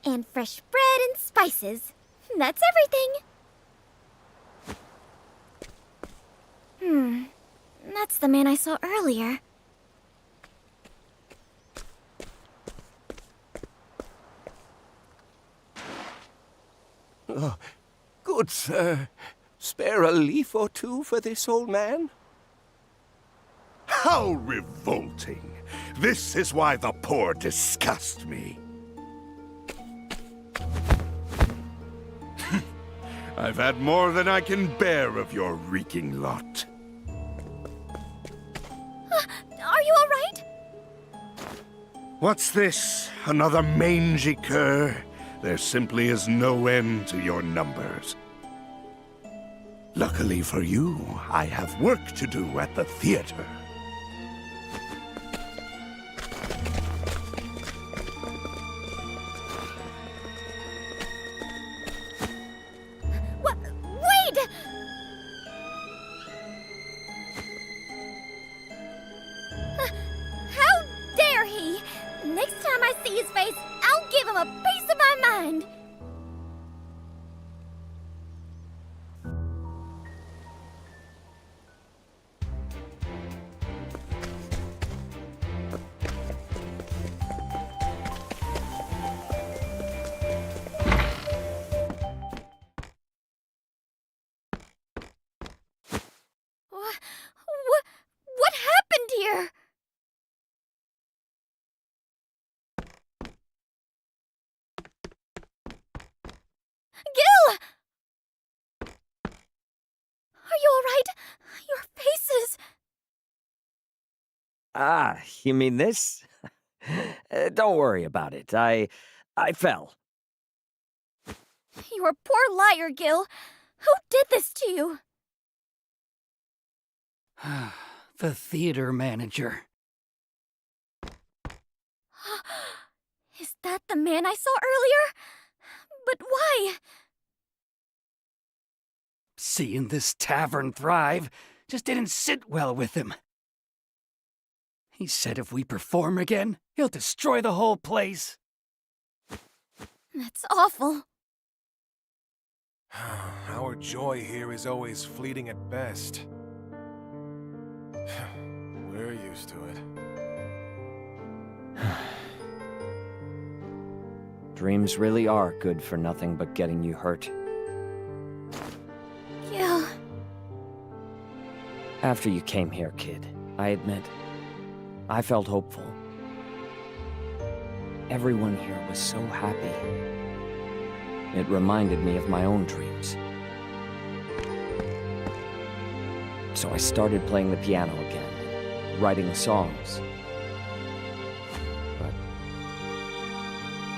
And fresh bread and spices. That's everything. That's the man I saw earlier. Oh, good sir. Spare a leaf or two for this old man? How revolting! This is why the poor disgust me. I've had more than I can bear of your reeking lot. Are you all right? What's this? Another mangy cur? There simply is no end to your numbers. Luckily for you, I have work to do at the theater. Wait! How dare he! Next time I see his face, I'll give him a piece of my mind! Ah, you mean this? Don't worry about it. I fell. You're a poor liar, Gil. Who did this to you? The theater manager. Is that the man I saw earlier? But why? Seeing this tavern thrive just didn't sit well with him. He said if we perform again, he'll destroy the whole place. That's awful. Our joy here is always fleeting at best. We're used to it. Dreams really are good for nothing but getting you hurt. Gil. After you came here, kid, I admit, I felt hopeful. Everyone here was so happy. It reminded me of my own dreams. So I started playing the piano again, writing songs. But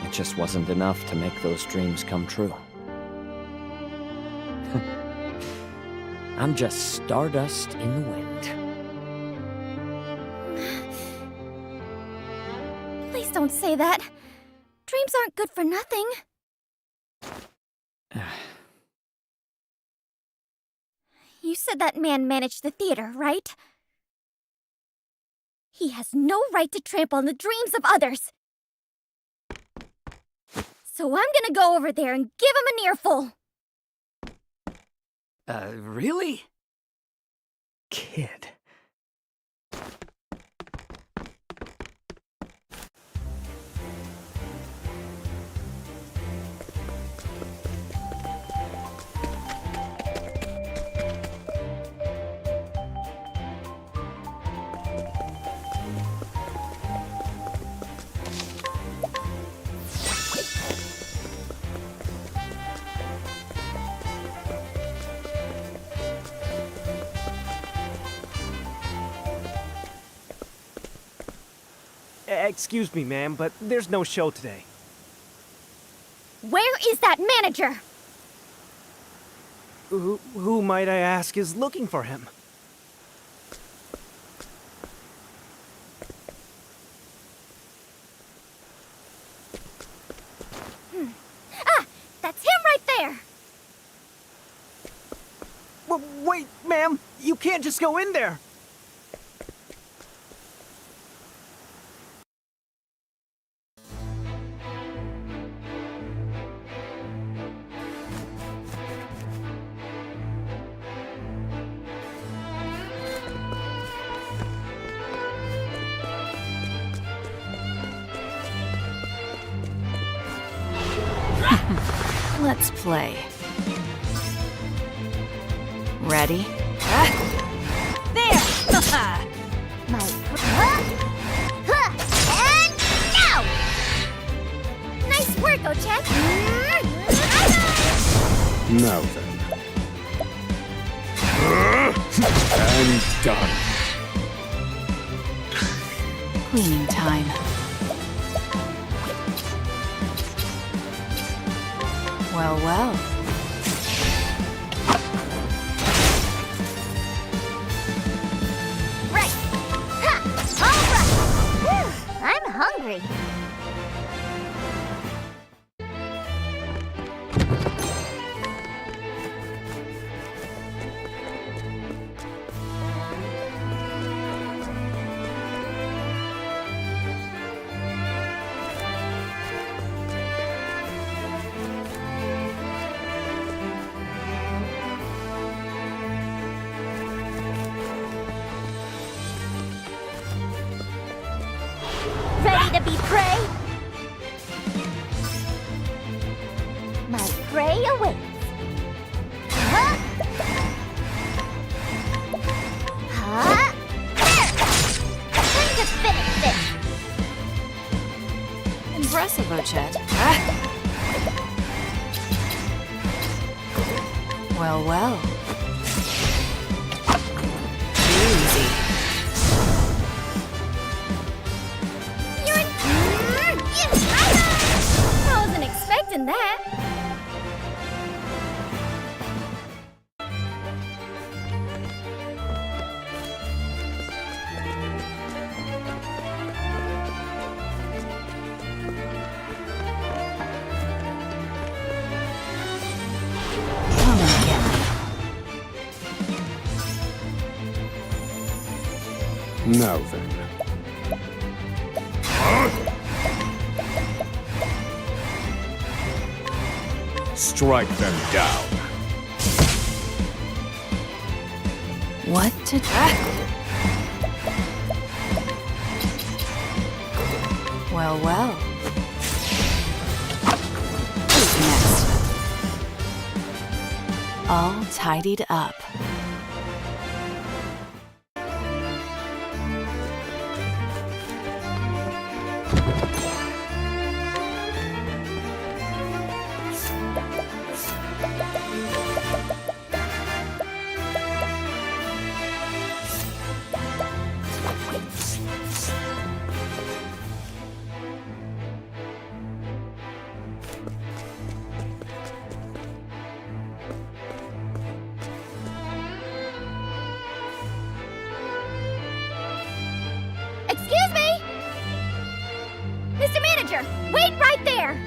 it just wasn't enough to make those dreams come true. I'm just stardust in the wind. Please don't say that. Dreams aren't good for nothing. You said that man managed the theater, right? He has no right to trample on the dreams of others. So I'm gonna go over there and give him an earful. Really? Kid. Excuse me, ma'am, but there's no show today. Where is that manager? Who might I ask is looking for him? Ah, that's him right there. Wait, ma'am, you can't just go in there. Let's play. Ready? There! And now! Nice work, Ochek! Now then. And done. Cleaning time. Well, well. Right! Ha! All right! Whew, I'm hungry. Ready to be prey? My prey awaits. Huh? Huh? There! Time to finish this! Impressive, Ochek. Well, well. Too easy. expecting that. Now then. Strike them down. What to do? Well, well. Who's next? All tidied up. Excuse me! Mr. Manager, wait right there!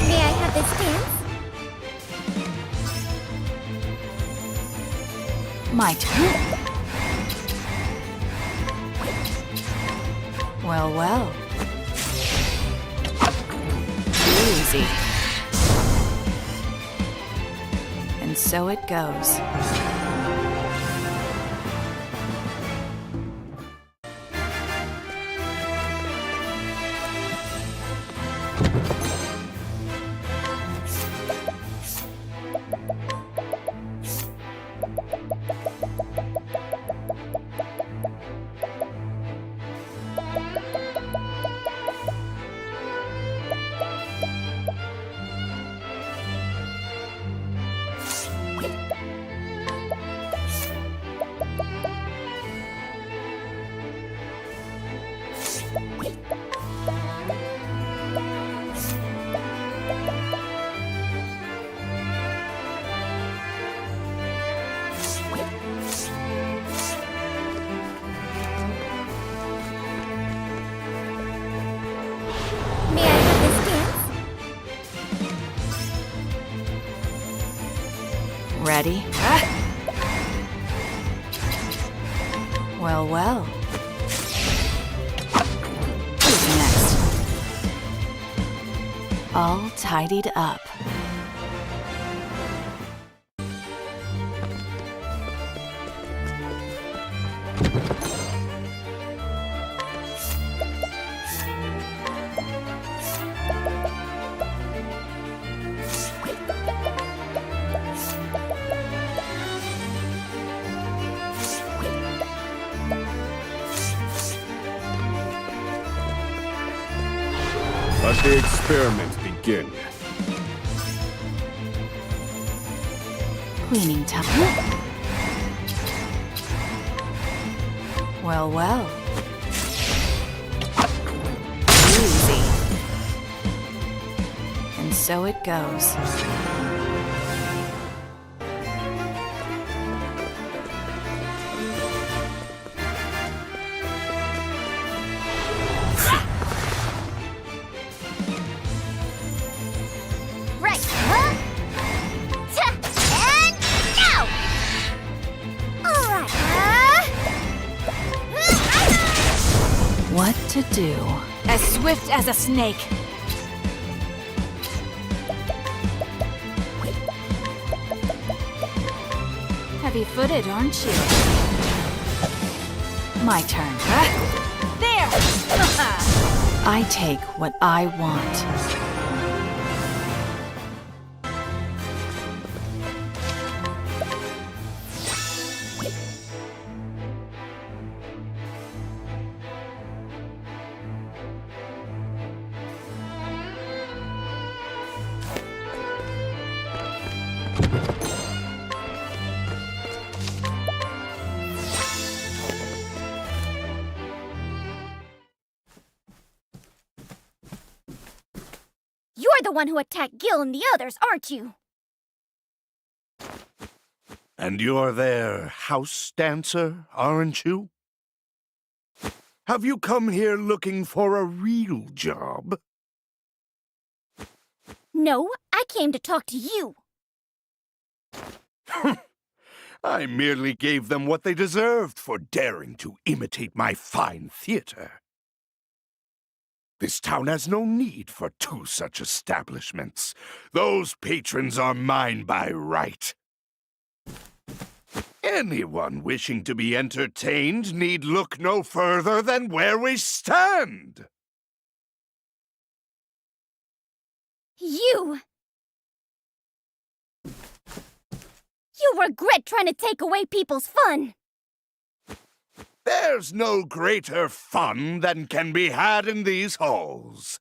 May I have this dance? My turn. Well, well. Easy. And so it goes. May I have this dance? Ready? Well, well. Who's next? All tidied up. Let the experiment begin. Cleaning time. Well, well. Easy. And so it goes. Right, huh? And now! Alright, to do. As swift as a snake. Heavy-footed, aren't you? My turn. There! I take what I want. You're the one who attacked Gil and the others, aren't you? And you're their house dancer, aren't you? Have you come here looking for a real job? No, I came to talk to you. I merely gave them what they deserved for daring to imitate my fine theater. This town has no need for two such establishments. Those patrons are mine by right. Anyone wishing to be entertained need look no further than where we stand. You regret trying to take away people's fun. There's no greater fun than can be had in these halls.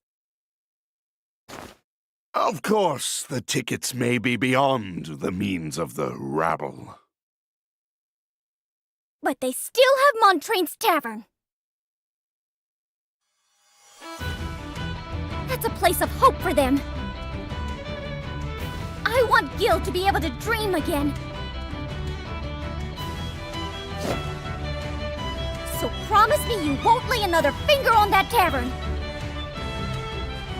Of course, the tickets may be beyond the means of the rabble. But they still have Montraine's Tavern. That's a place of hope for them. I want Gil to be able to dream again. So promise me you won't lay another finger on that tavern.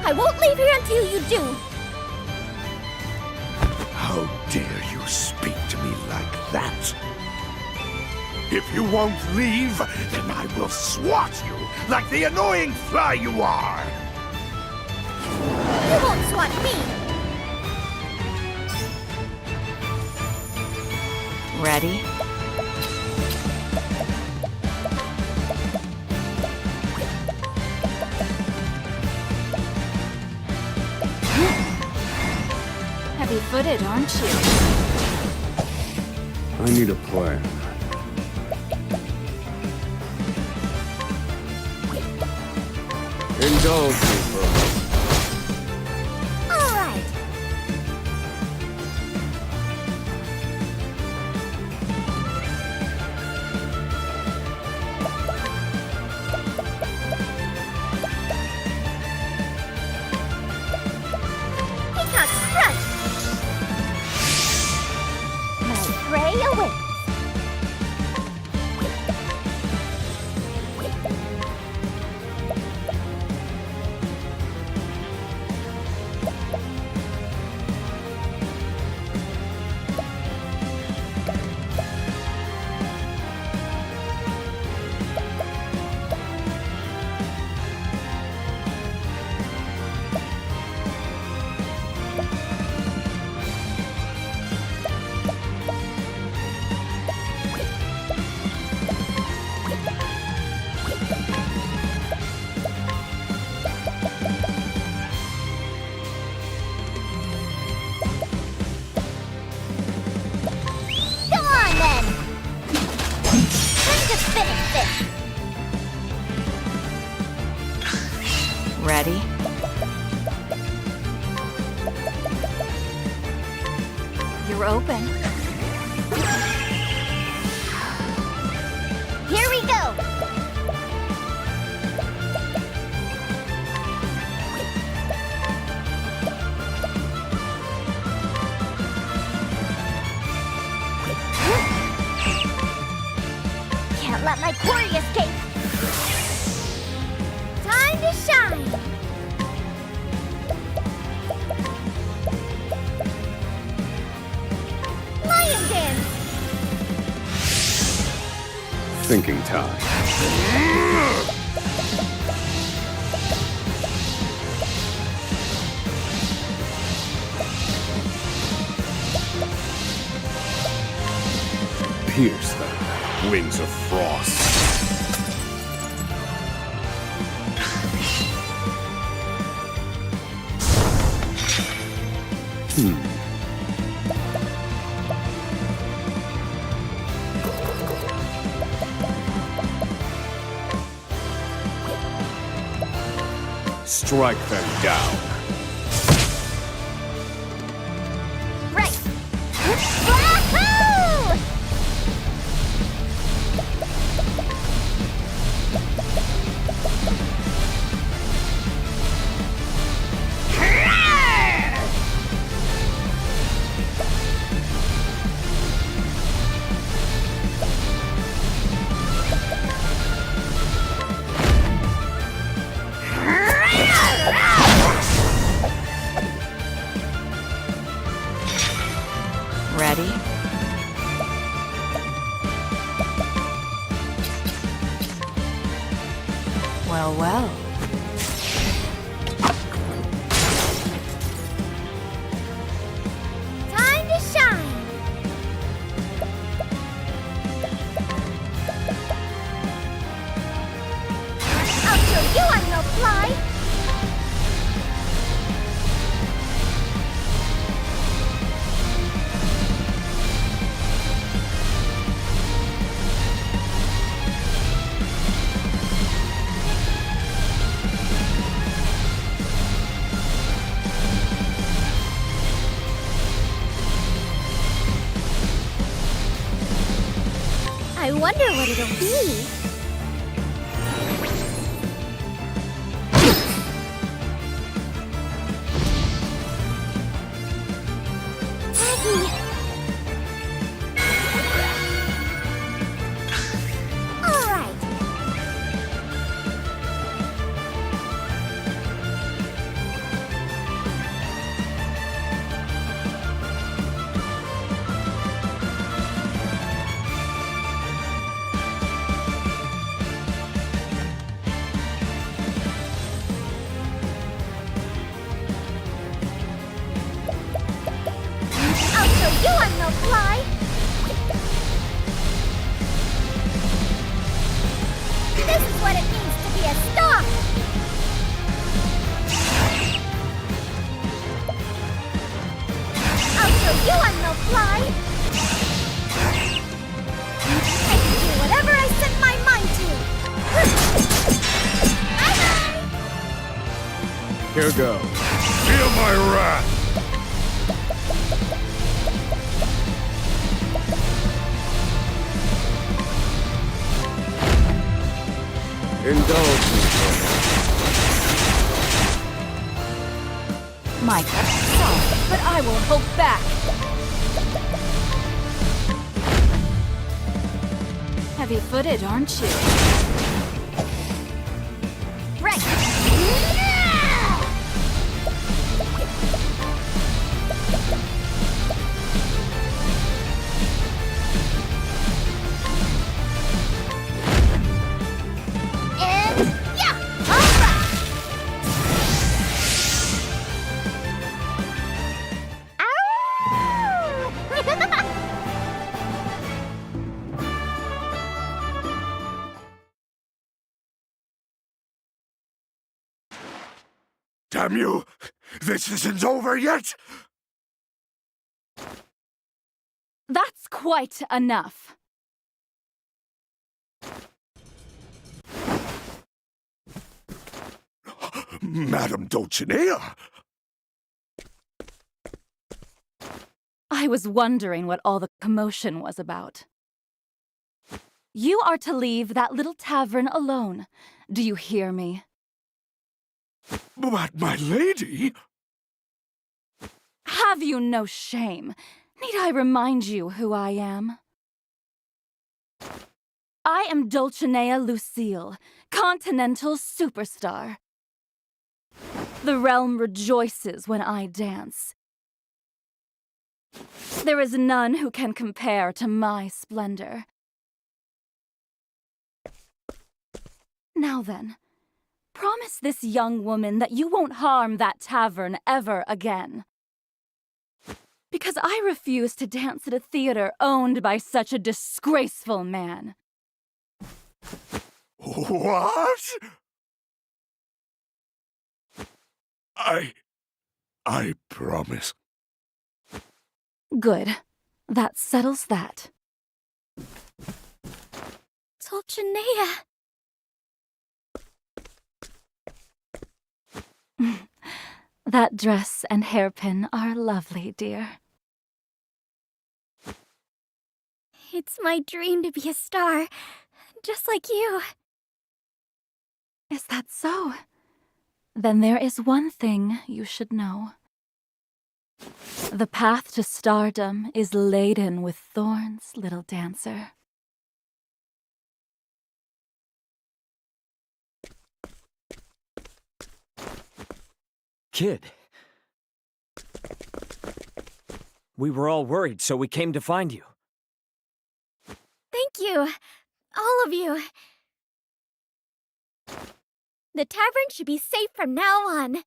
I won't leave here until you do. How dare you speak to me like that? If you won't leave, then I will swat you like the annoying fly you are. You won't swat me. Ready? Heavy-footed, aren't you? I need a plan. Indulge me for a moment. All right. Peacock strut. My prey awaits. Ready? You're open. Here we go. Can't let my quarry escape. Time to shine. Lion dance. Thinking time. Pierce them, winds of frost. Strike them down. Right! Wahoo! Ready? Well, well. Time to shine! I'll show you I'm no fly! I wonder what it'll be. Maggie! All right. I'll show you I'm no fly! This is what it means to be a star! I'll show you I'm no fly! I can do whatever I set my mind to! Bye-bye! Here goes. Feel my wrath! Indulge me for Micah, sorry, but I will hold back. Heavy-footed, aren't you? Right! And yeah! All right! Damn you! This isn't over yet! That's quite enough. Madam Dulcinea! I was wondering what all the commotion was about. You are to leave that little tavern alone. Do you hear me? But, my lady... Have you no shame? Need I remind you who I am? I am Dulcinea Lucille, continental superstar. The realm rejoices when I dance. There is none who can compare to my splendor. Now then, promise this young woman that you won't harm that tavern ever again. Because I refuse to dance at a theater owned by such a disgraceful man. What? I promise. Good. That settles that. Dulcinea. That dress and hairpin are lovely, dear. It's my dream to be a star, just like you. Is that so? Then there is one thing you should know. The path to stardom is laden with thorns, little dancer. Kid. We were all worried, so we came to find you. Thank you, all of you. The tavern should be safe from now on.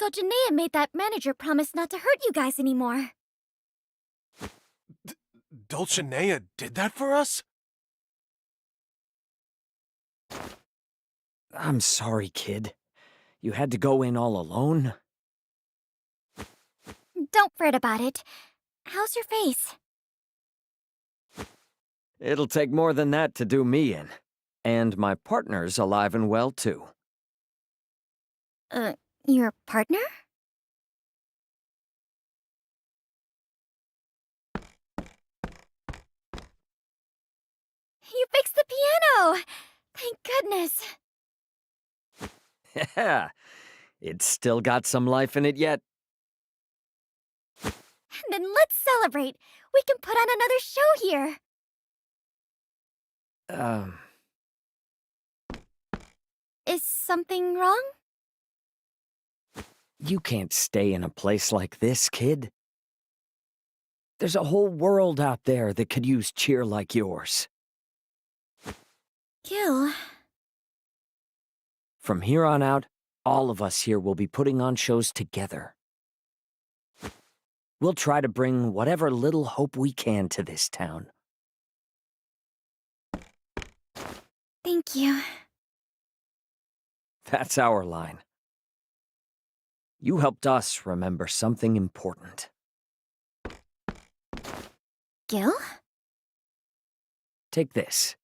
Dulcinea made that manager promise not to hurt you guys anymore. Dulcinea did that for us? I'm sorry, kid. You had to go in all alone? Don't fret about it. How's your face? It'll take more than that to do me in. And my partner's alive and well, too. Your partner? You fixed the piano! Thank goodness! Yeah, it's still got some life in it yet. Then let's celebrate! We can put on another show here! Is something wrong? You can't stay in a place like this, kid. There's a whole world out there that could use cheer like yours. Gil... From here on out, all of us here will be putting on shows together. We'll try to bring whatever little hope we can to this town. Thank you. That's our line. You helped us remember something important. Gil? Take this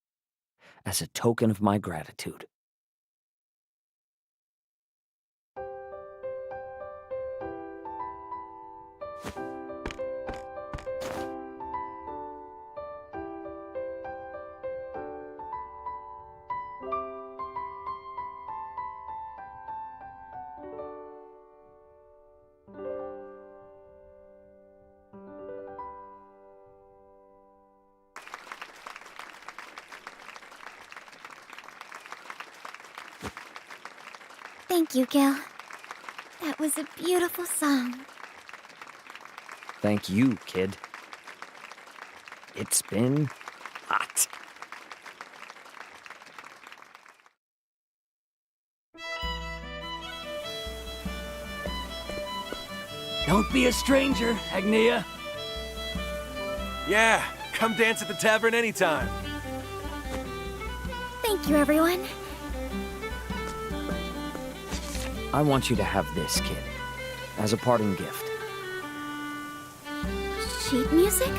as a token of my gratitude. Thank you, Gil. That was a beautiful song. Thank you, kid. It's been hot. Don't be a stranger, Agnia. Yeah, come dance at the tavern anytime. Thank you, everyone. I want you to have this, kid, as a parting gift. Sheet music?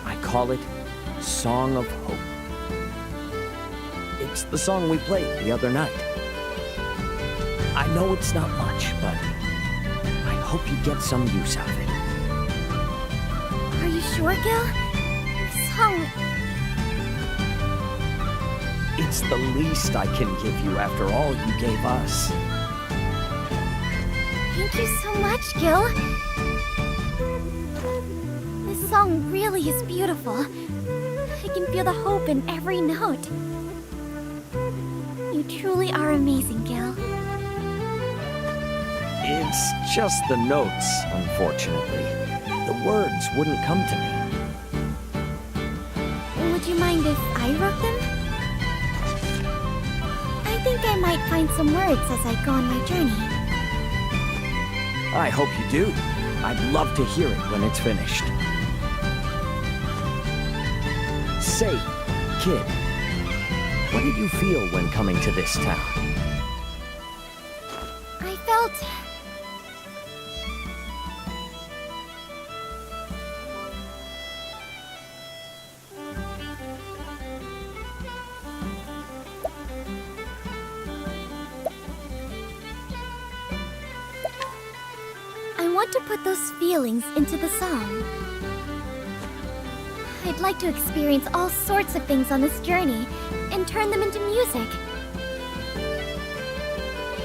I call it Song of Hope. It's the song we played the other night. I know it's not much, but I hope you get some use out of it. Are you sure, Gil? The song... It's the least I can give you after all you gave us. Thank you so much, Gil. This song really is beautiful. I can feel the hope in every note. You truly are amazing, Gil. It's just the notes, unfortunately. The words wouldn't come to me. Would you mind if I wrote them? I think I might find some words as I go on my journey. I hope you do. I'd love to hear it when it's finished. Say, kid, what did you feel when coming to this town? I felt... I want to put those feelings into the song. I'd like to experience all sorts of things on this journey and turn them into music.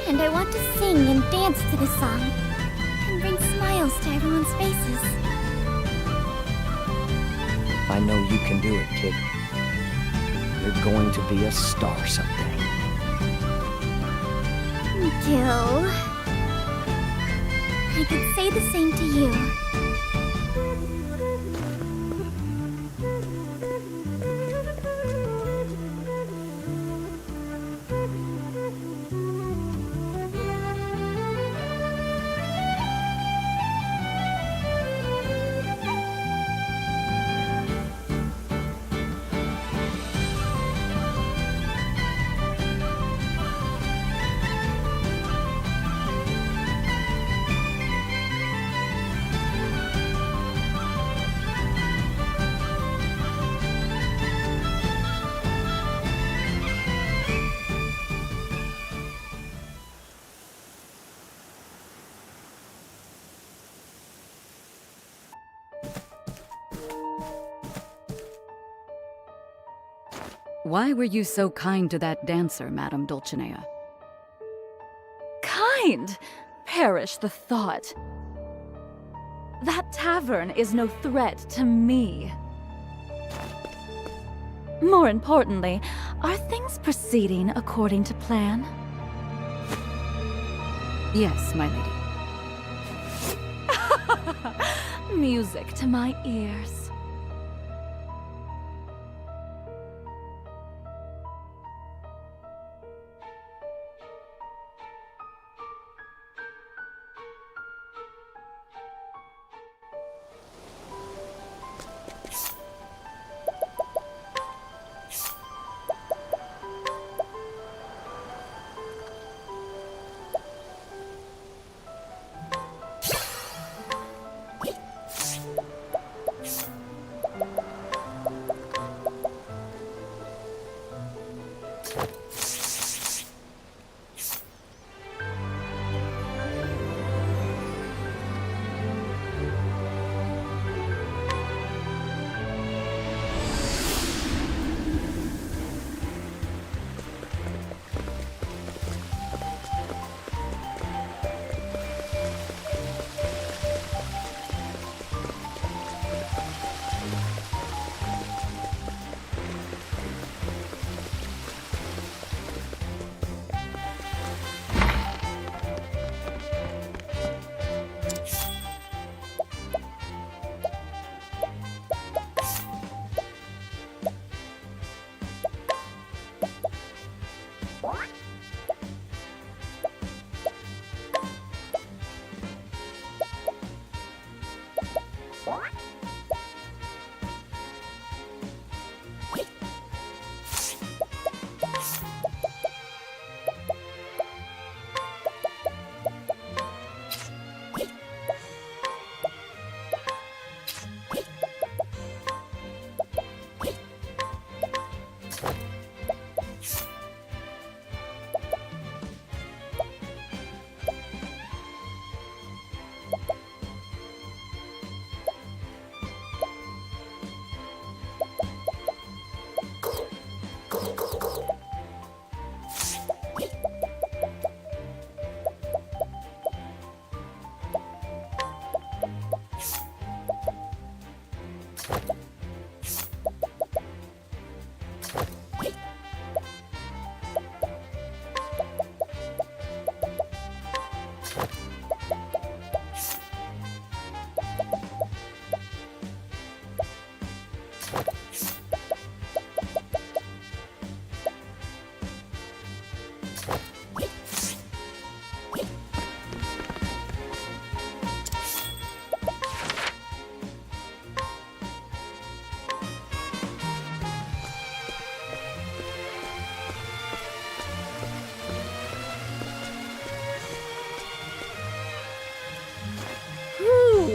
And I want to sing and dance to this song and bring smiles to everyone's faces. I know you can do it, kid. You're going to be a star someday. Gil... I could say the same to you. Why were you so kind to that dancer, Madame Dulcinea? Kind? Perish the thought. That tavern is no threat to me. More importantly, are things proceeding according to plan? Yes, my lady. Music to my ears.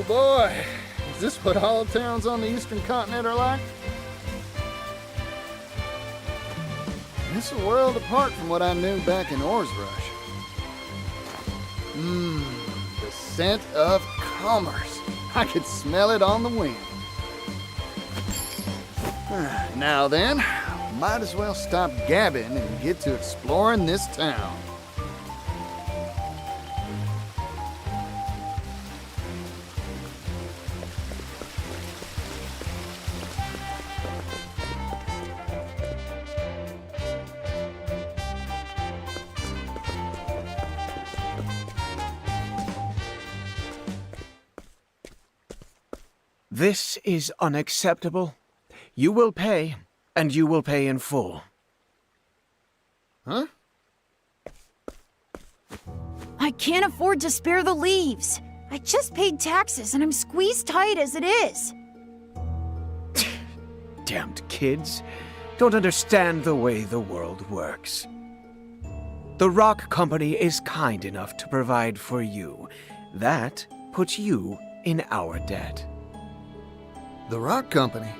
boy. Is this what all towns on the eastern continent are like? It's a world apart from what I knew back in Oars Rush. The scent of commerce. I could smell it on the wind. Now then, might as well stop gabbing and get to exploring this town. This is unacceptable. You will pay, and you will pay in full. Huh? I can't afford to spare the leaves. I just paid taxes and I'm squeezed tight as it is. Damned kids. Don't understand the way the world works. The Rock Company is kind enough to provide for you. That puts you in our debt. The Rock Company?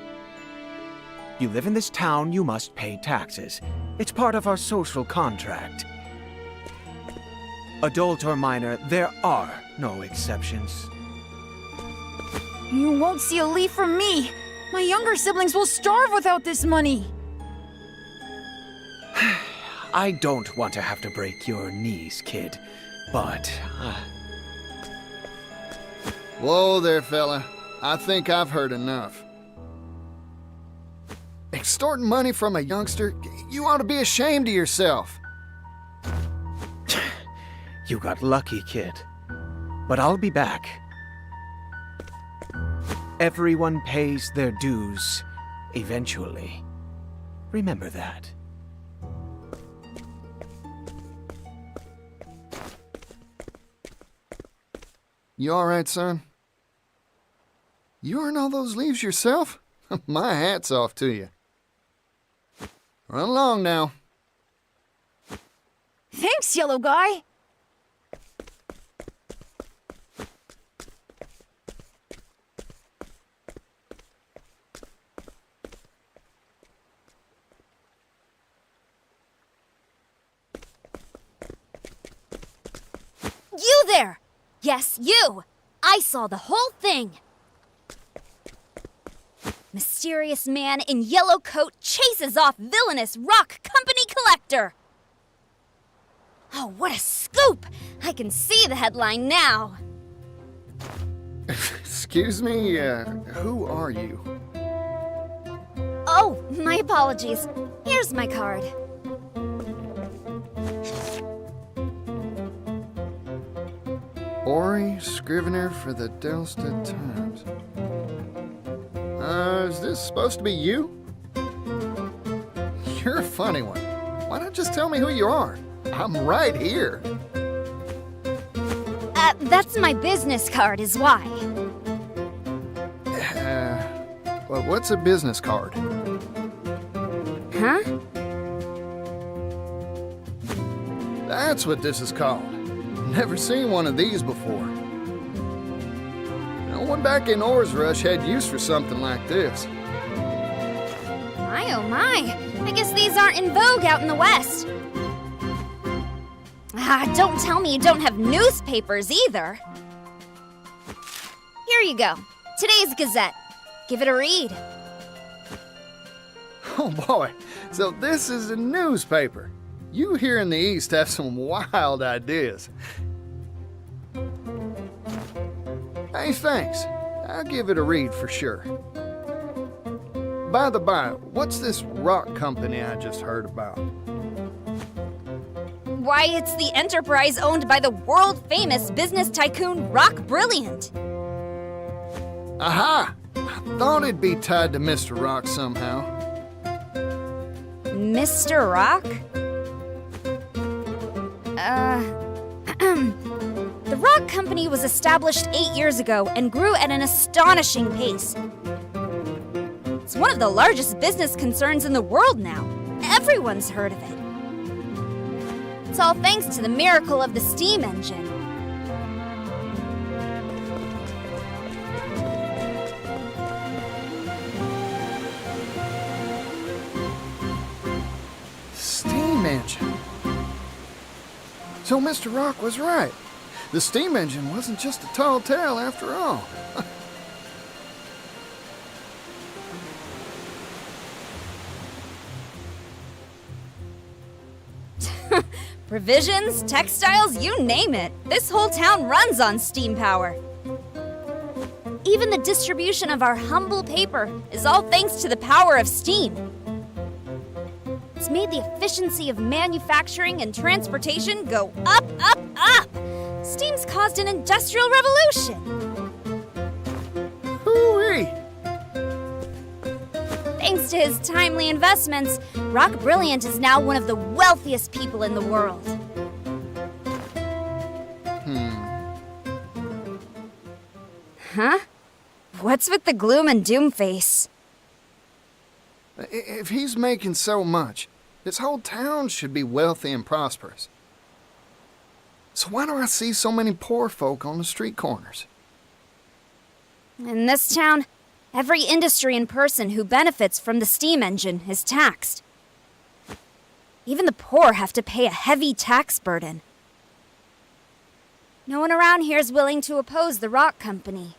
You live in this town, you must pay taxes. It's part of our social contract. Adult or minor, there are no exceptions. You won't see a leaf from me. My younger siblings will starve without this money. I don't want to have to break your knees, kid, but... Whoa there, fella. I think I've heard enough. Extorting money from a youngster? You ought to be ashamed of yourself. You got lucky, kid. But I'll be back. Everyone pays their dues, eventually. Remember that. You all right, son? You earn all those leaves yourself? My hat's off to you. Run along now. Thanks, yellow guy. You there! Yes, you! I saw the whole thing! Mysterious man in yellow coat chases off villainous Rock Company collector! Oh, what a scoop! I can see the headline now. Excuse me, who are you? Oh, my apologies. Here's my card. Ori, scrivener for the Delstead Times. Is this supposed to be you? You're a funny one. Why not just tell me who you are? I'm right here. That's my business card is why. Well, what's a business card? Huh? That's what this is called. Never seen one of these before. No one back in Oars Rush had use for something like this. My oh my, I guess these aren't in vogue out in the West. Don't tell me you don't have newspapers either. Here you go, today's Gazette. Give it a read. Oh boy, so this is a newspaper. You here in the East have some wild ideas. Hey, thanks. I'll give it a read for sure. By the by, what's this rock company I just heard about? Why, it's the enterprise owned by the world-famous business tycoon Rock Brilliant. Aha! I thought it'd be tied to Mr. Rock somehow. Mr. Rock? The Rock Company was established 8 years ago and grew at an astonishing pace. It's one of the largest business concerns in the world now. Everyone's heard of it. It's all thanks to the miracle of the steam engine. So Mr. Rock was right. The steam engine wasn't just a tall tale after all. Provisions, textiles, you name it. This whole town runs on steam power. Even the distribution of our humble paper is all thanks to the power of steam. It's made the efficiency of manufacturing and transportation go up, up, up. Steam's caused an industrial revolution. Hooey! Thanks to his timely investments, Rock Brilliant is now one of the wealthiest people in the world. Huh? What's with the gloom and doom face? If he's making so much, this whole town should be wealthy and prosperous. So why do I see so many poor folk on the street corners? In this town, every industry and person who benefits from the steam engine is taxed. Even the poor have to pay a heavy tax burden. No one around here is willing to oppose the Rock Company.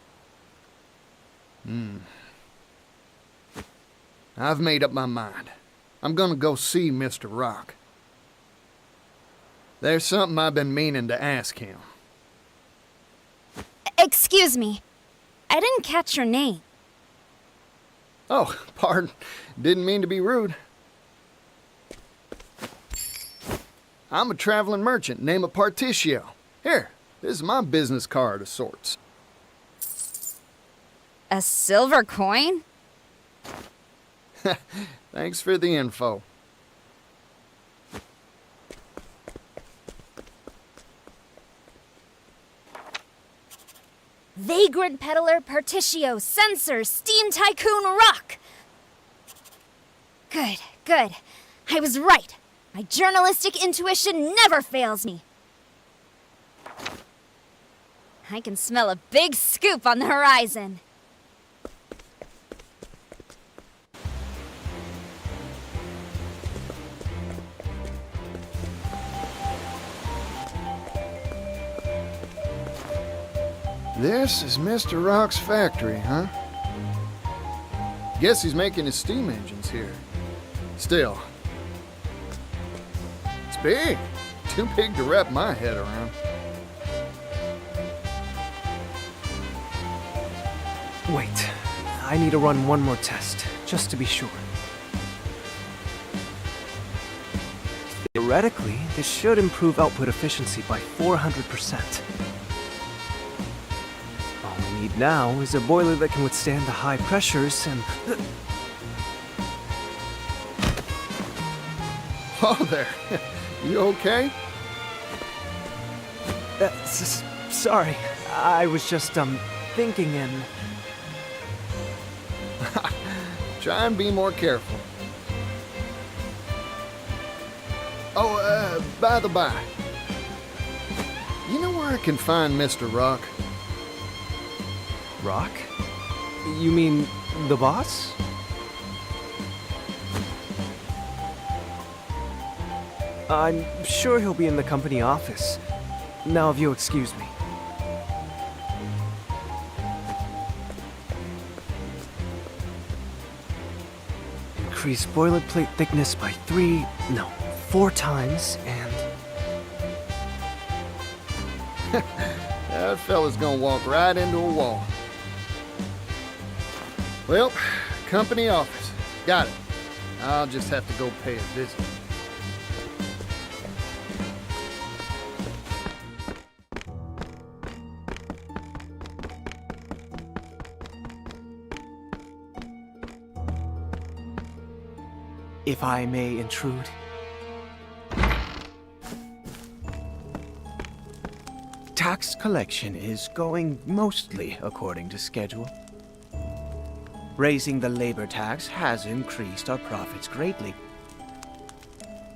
I've made up my mind. I'm gonna go see Mr. Rock. There's something I've been meaning to ask him. Excuse me. I didn't catch your name. Oh, pardon. Didn't mean to be rude. I'm a traveling merchant named Particio. Here, this is my business card of sorts. A silver coin? Thanks for the info. Vagrant Peddler, Particio, Censor, Steam Tycoon, Rock! Good, good. I was right. My journalistic intuition never fails me. I can smell a big scoop on the horizon. This is Mr. Rock's factory, huh? Guess he's making his steam engines here. Still, it's big. Too big to wrap my head around. Wait, I need to run one more test, just to be sure. Theoretically, this should improve output efficiency by 400%. All we need now is a boiler that can withstand the high pressures and... Oh there, you okay? Sorry, I was just, thinking and... Try and be more careful. Oh, by the by, you know where I can find Mr. Rock? Rock? You mean the boss? I'm sure he'll be in the company office. Now, if you'll excuse me. Increase boilerplate thickness by 4 times, and... That fella's gonna walk right into a wall. Well, company office. Got it. I'll just have to go pay a visit. If I may intrude. Tax collection is going mostly according to schedule. Raising the labor tax has increased our profits greatly.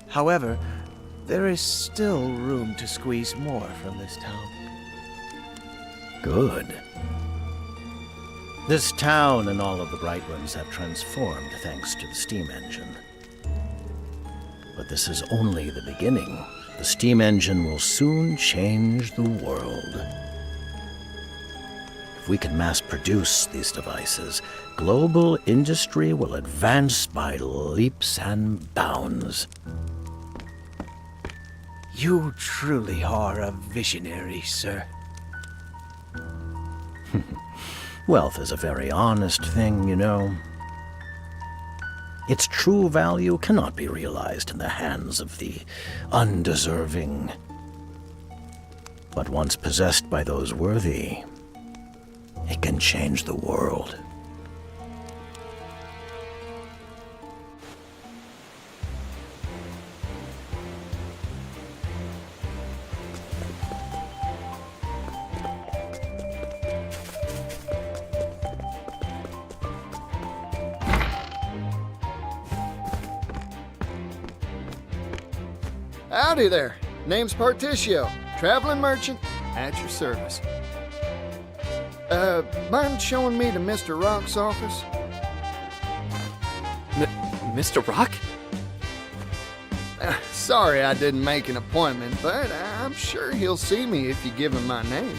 However, there is still room to squeeze more from this town. Good. This town and all of the Bright Ones have transformed thanks to the steam engine. But this is only the beginning. The steam engine will soon change the world. If we can mass produce these devices, global industry will advance by leaps and bounds. You truly are a visionary, sir. Wealth is a very honest thing, you know. Its true value cannot be realized in the hands of the undeserving. But once possessed by those worthy, it can change the world. Howdy there. Name's Particio, traveling merchant, at your service. Mind showing me to Mr. Rock's office? Mr. Rock? Sorry I didn't make an appointment, but I'm sure he'll see me if you give him my name.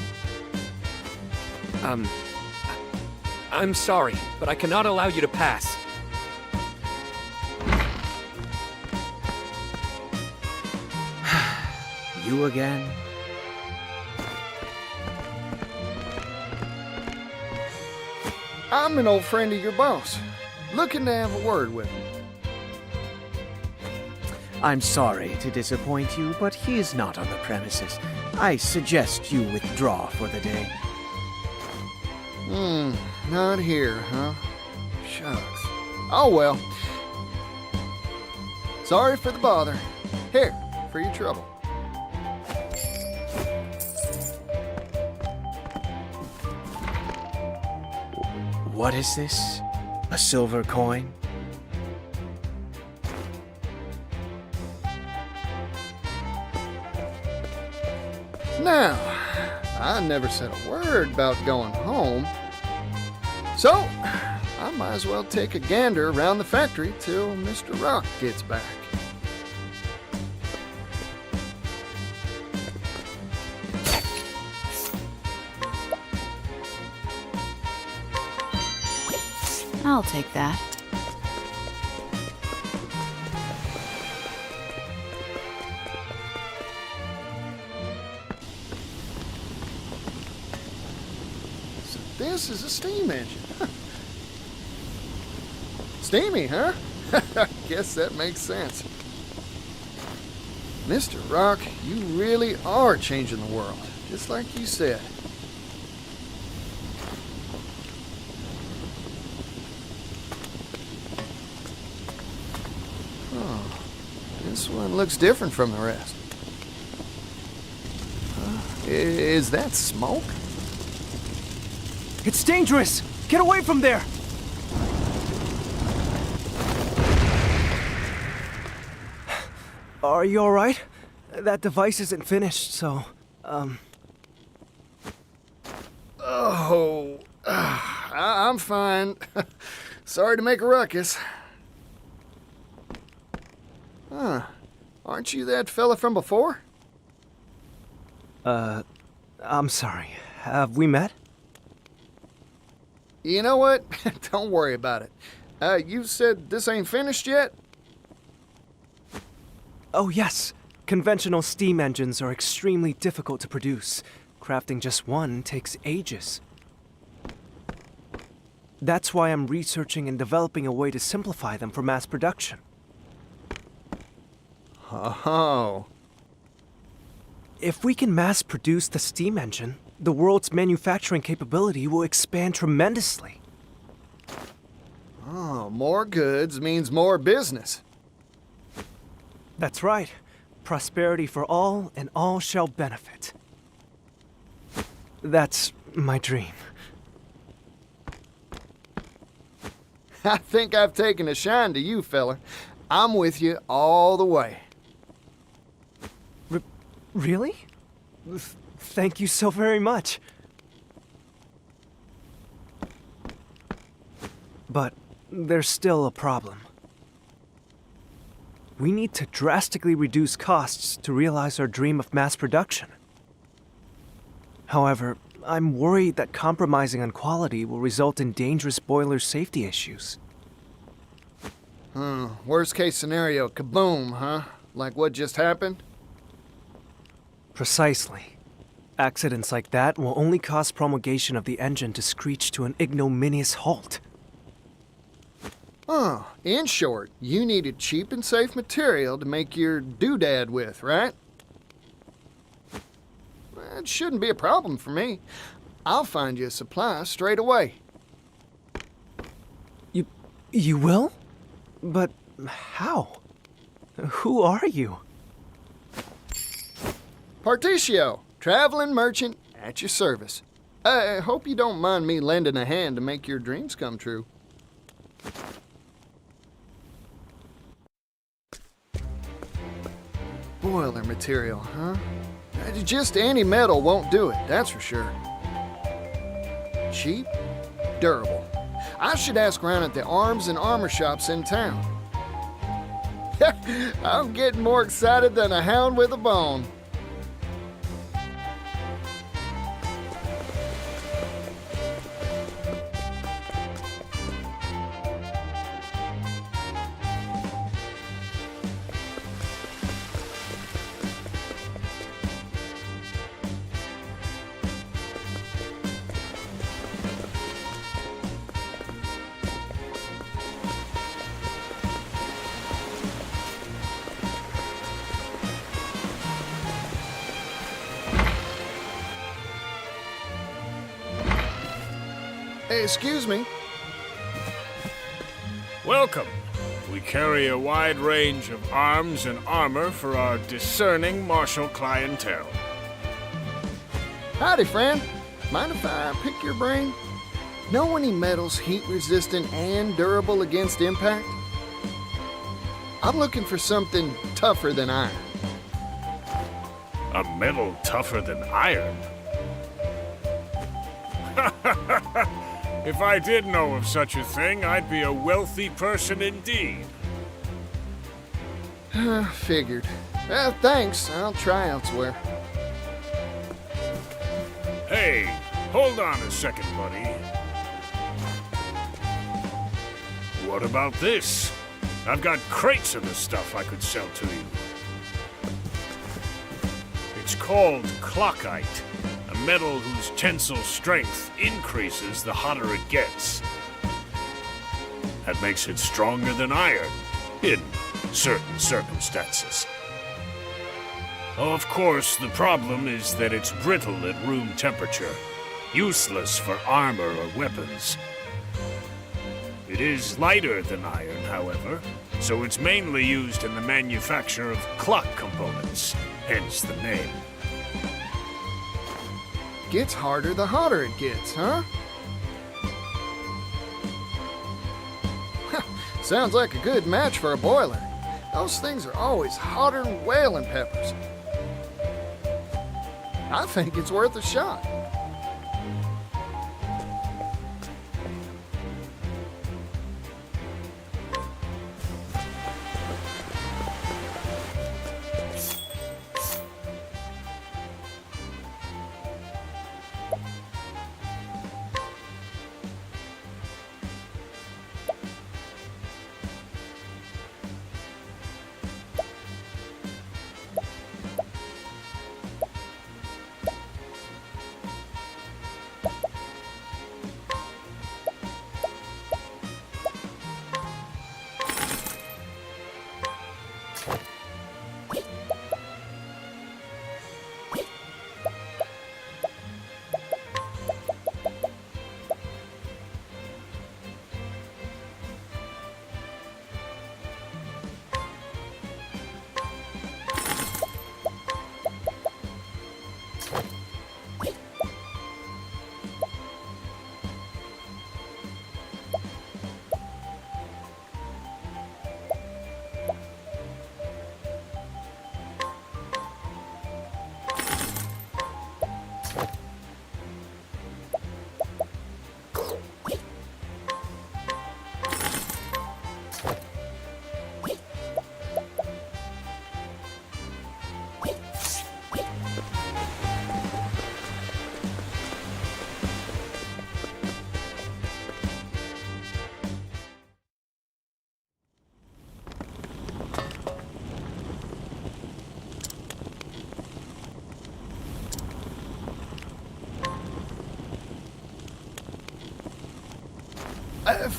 I'm sorry, but I cannot allow you to pass. You again? I'm an old friend of your boss, looking to have a word with him. I'm sorry to disappoint you, but he is not on the premises. I suggest you withdraw for the day. Not here, huh? Shucks. Oh well. Sorry for the bother. Here, for your trouble. What is this? A silver coin? Now, I never said a word about going home. So, I might as well take a gander around the factory till Mr. Rock gets back. I'll take that. So this is a steam engine. Steamy, huh? Guess that makes sense. Mr. Rock, you really are changing the world, just like you said. This one looks different from the rest. Is that smoke? It's dangerous! Get away from there! Are you alright? That device isn't finished, so, Oh, I'm fine. Sorry to make a ruckus. Huh. Aren't you that fella from before? I'm sorry. Have we met? You know what? Don't worry about it. You said this ain't finished yet? Oh, yes. Conventional steam engines are extremely difficult to produce. Crafting just one takes ages. That's why I'm researching and developing a way to simplify them for mass production. Oh. If we can mass produce the steam engine, the world's manufacturing capability will expand tremendously. Oh, more goods means more business. That's right. Prosperity for all, and all shall benefit. That's my dream. I think I've taken a shine to you, fella. I'm with you all the way. Really? Thank you so very much. But there's still a problem. We need to drastically reduce costs to realize our dream of mass production. However, I'm worried that compromising on quality will result in dangerous boiler safety issues. Worst case scenario, kaboom, huh? Like what just happened? Precisely. Accidents like that will only cause promulgation of the engine to screech to an ignominious halt. In short, you needed cheap and safe material to make your doodad with, right? It shouldn't be a problem for me. I'll find you a supply straight away. You will? But how? Who are you? Particio, traveling merchant at your service. I hope you don't mind me lending a hand to make your dreams come true. Boiler material, huh? Just any metal won't do it, that's for sure. Cheap, durable. I should ask around at the arms and armor shops in town. I'm getting more excited than a hound with a bone. Hey, excuse me. Welcome. We carry a wide range of arms and armor for our discerning martial clientele. Howdy, friend. Mind if I pick your brain? Know any metals heat-resistant and durable against impact? I'm looking for something tougher than iron. A metal tougher than iron? If I did know of such a thing, I'd be a wealthy person indeed. Figured. Well, thanks. I'll try elsewhere. Hey, hold on a second, buddy. What about this? I've got crates of the stuff I could sell to you. It's called clockite. A metal whose tensile strength increases the hotter it gets. That makes it stronger than iron, in certain circumstances. Of course, the problem is that it's brittle at room temperature, useless for armor or weapons. It is lighter than iron, however, so it's mainly used in the manufacture of clock components, hence the name. Gets harder the hotter it gets, huh? Sounds like a good match for a boiler. Those things are always hotter than whaling peppers. I think it's worth a shot.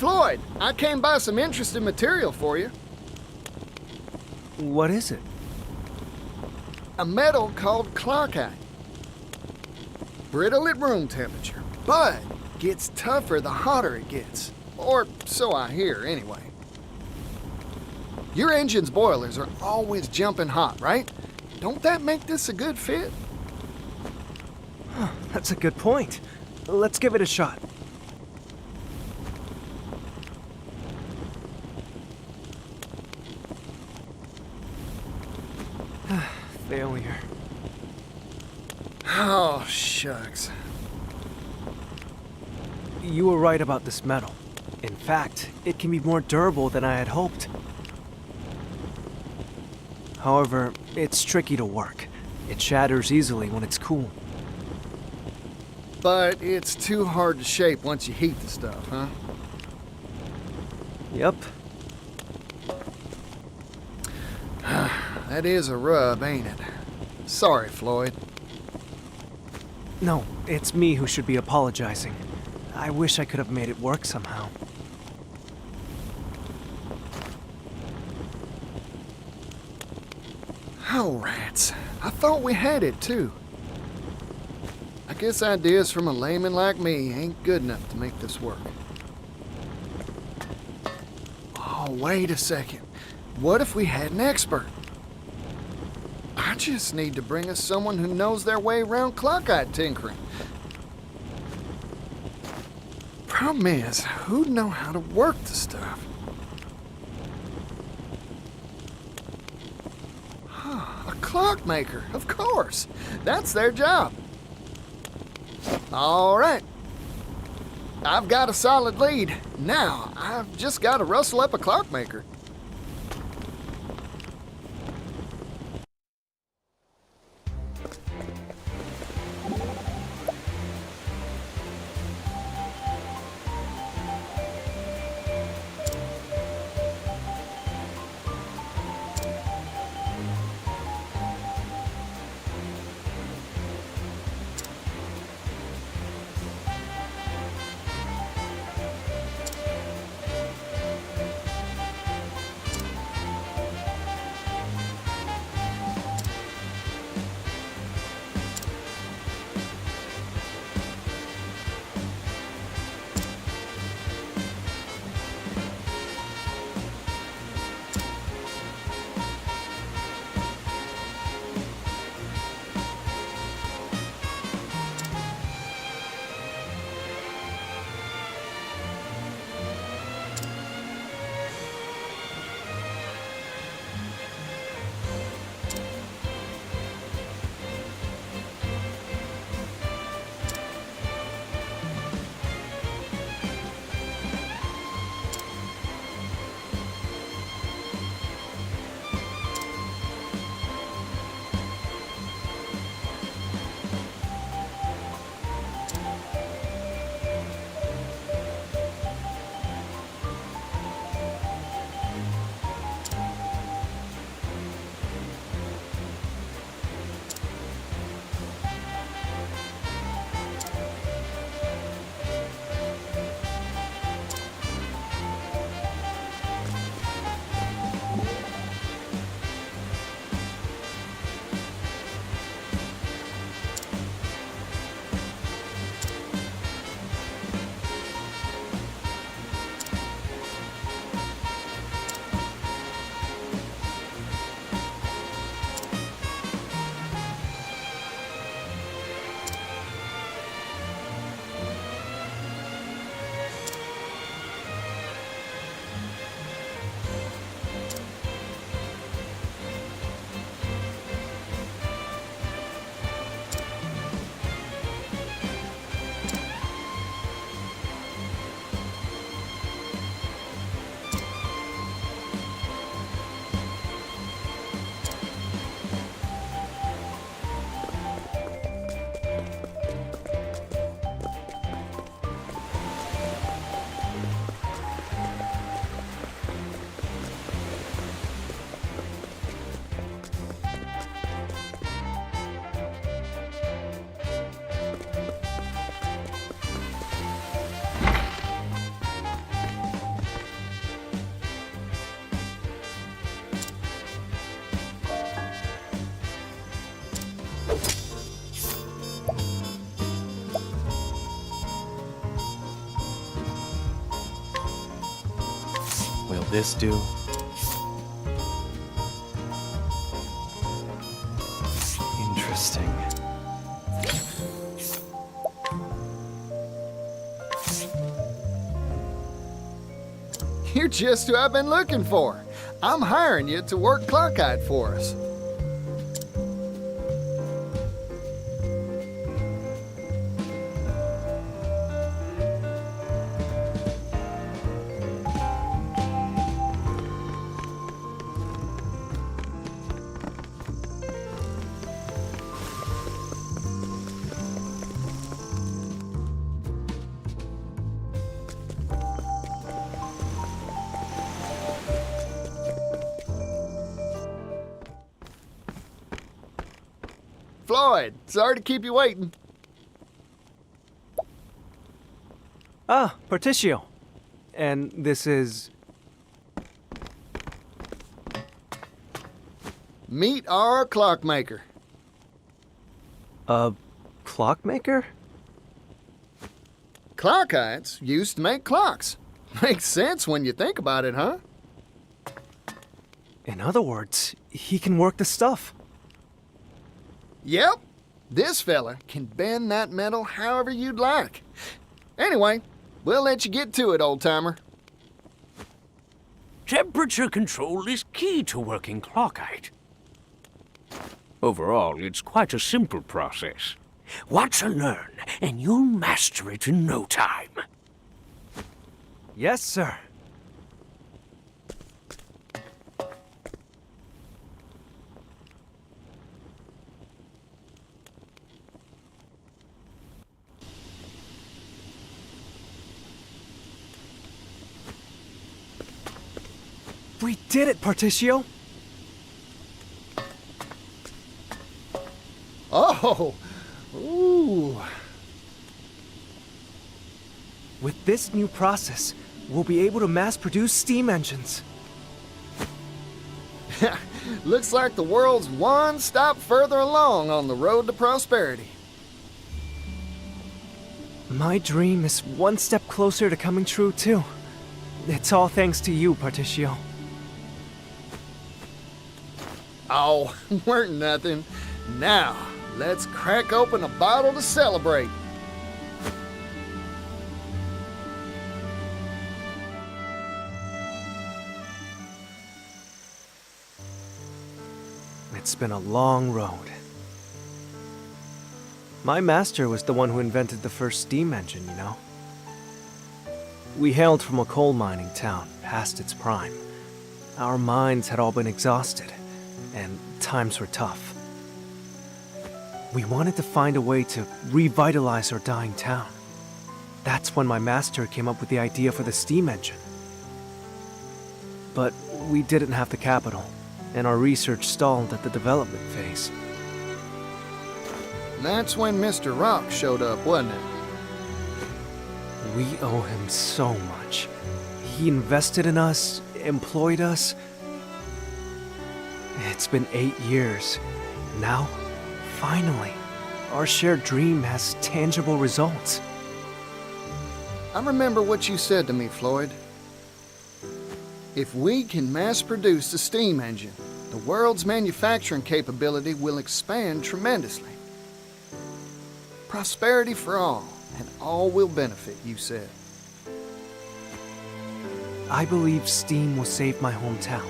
Floyd, I came by some interesting material for you. What is it? A metal called clockite. Brittle at room temperature, but gets tougher the hotter it gets. Or so I hear, anyway. Your engine's boilers are always jumping hot, right? Don't that make this a good fit? That's a good point. Let's give it a shot. Failure. Oh, shucks. You were right about this metal. In fact, it can be more durable than I had hoped. However, it's tricky to work. It shatters easily when it's cool. But it's too hard to shape once you heat the stuff, huh? Yep. That is a rub, ain't it? Sorry, Floyd. No, it's me who should be apologizing. I wish I could have made it work somehow. Oh, rats. I thought we had it, too. I guess ideas from a layman like me ain't good enough to make this work. Oh, wait a second. What if we had an expert? I just need to bring us someone who knows their way around clockite tinkering. Problem is, who'd know how to work the stuff? A clockmaker, of course. That's their job. All right. I've got a solid lead. Now, I've just got to rustle up a clockmaker. this do? Interesting. You're just who I've been looking for. I'm hiring you to work Clockite for us. Floyd, sorry to keep you waiting. Ah, Particio. And this is... Meet our clockmaker. A clockmaker? Clockites used to make clocks. Makes sense when you think about it, huh? In other words, he can work the stuff. Yep. This fella can bend that metal however you'd like. Anyway, we'll let you get to it, old-timer. Temperature control is key to working clockite. Overall, it's quite a simple process. Watch and learn, and you'll master it in no time. Yes, sir. We did it, Particio! Oh! Ooh! With this new process, we'll be able to mass-produce steam engines. Looks like the world's one stop further along on the road to prosperity. My dream is one step closer to coming true, too. It's all thanks to you, Particio. Oh, weren't nothing. Now, let's crack open a bottle to celebrate. It's been a long road. My master was the one who invented the first steam engine, you know? We hailed from a coal mining town, past its prime. Our minds had all been exhausted, and times were tough. We wanted to find a way to revitalize our dying town. That's when my master came up with the idea for the steam engine. But we didn't have the capital, and our research stalled at the development phase. That's when Mr. Rock showed up, wasn't it? We owe him so much. He invested in us, employed us. It's been 8 years. Now, finally, our shared dream has tangible results. I remember what you said to me, Floyd. If we can mass-produce the steam engine, the world's manufacturing capability will expand tremendously. Prosperity for all, and all will benefit, you said. I believe steam will save my hometown,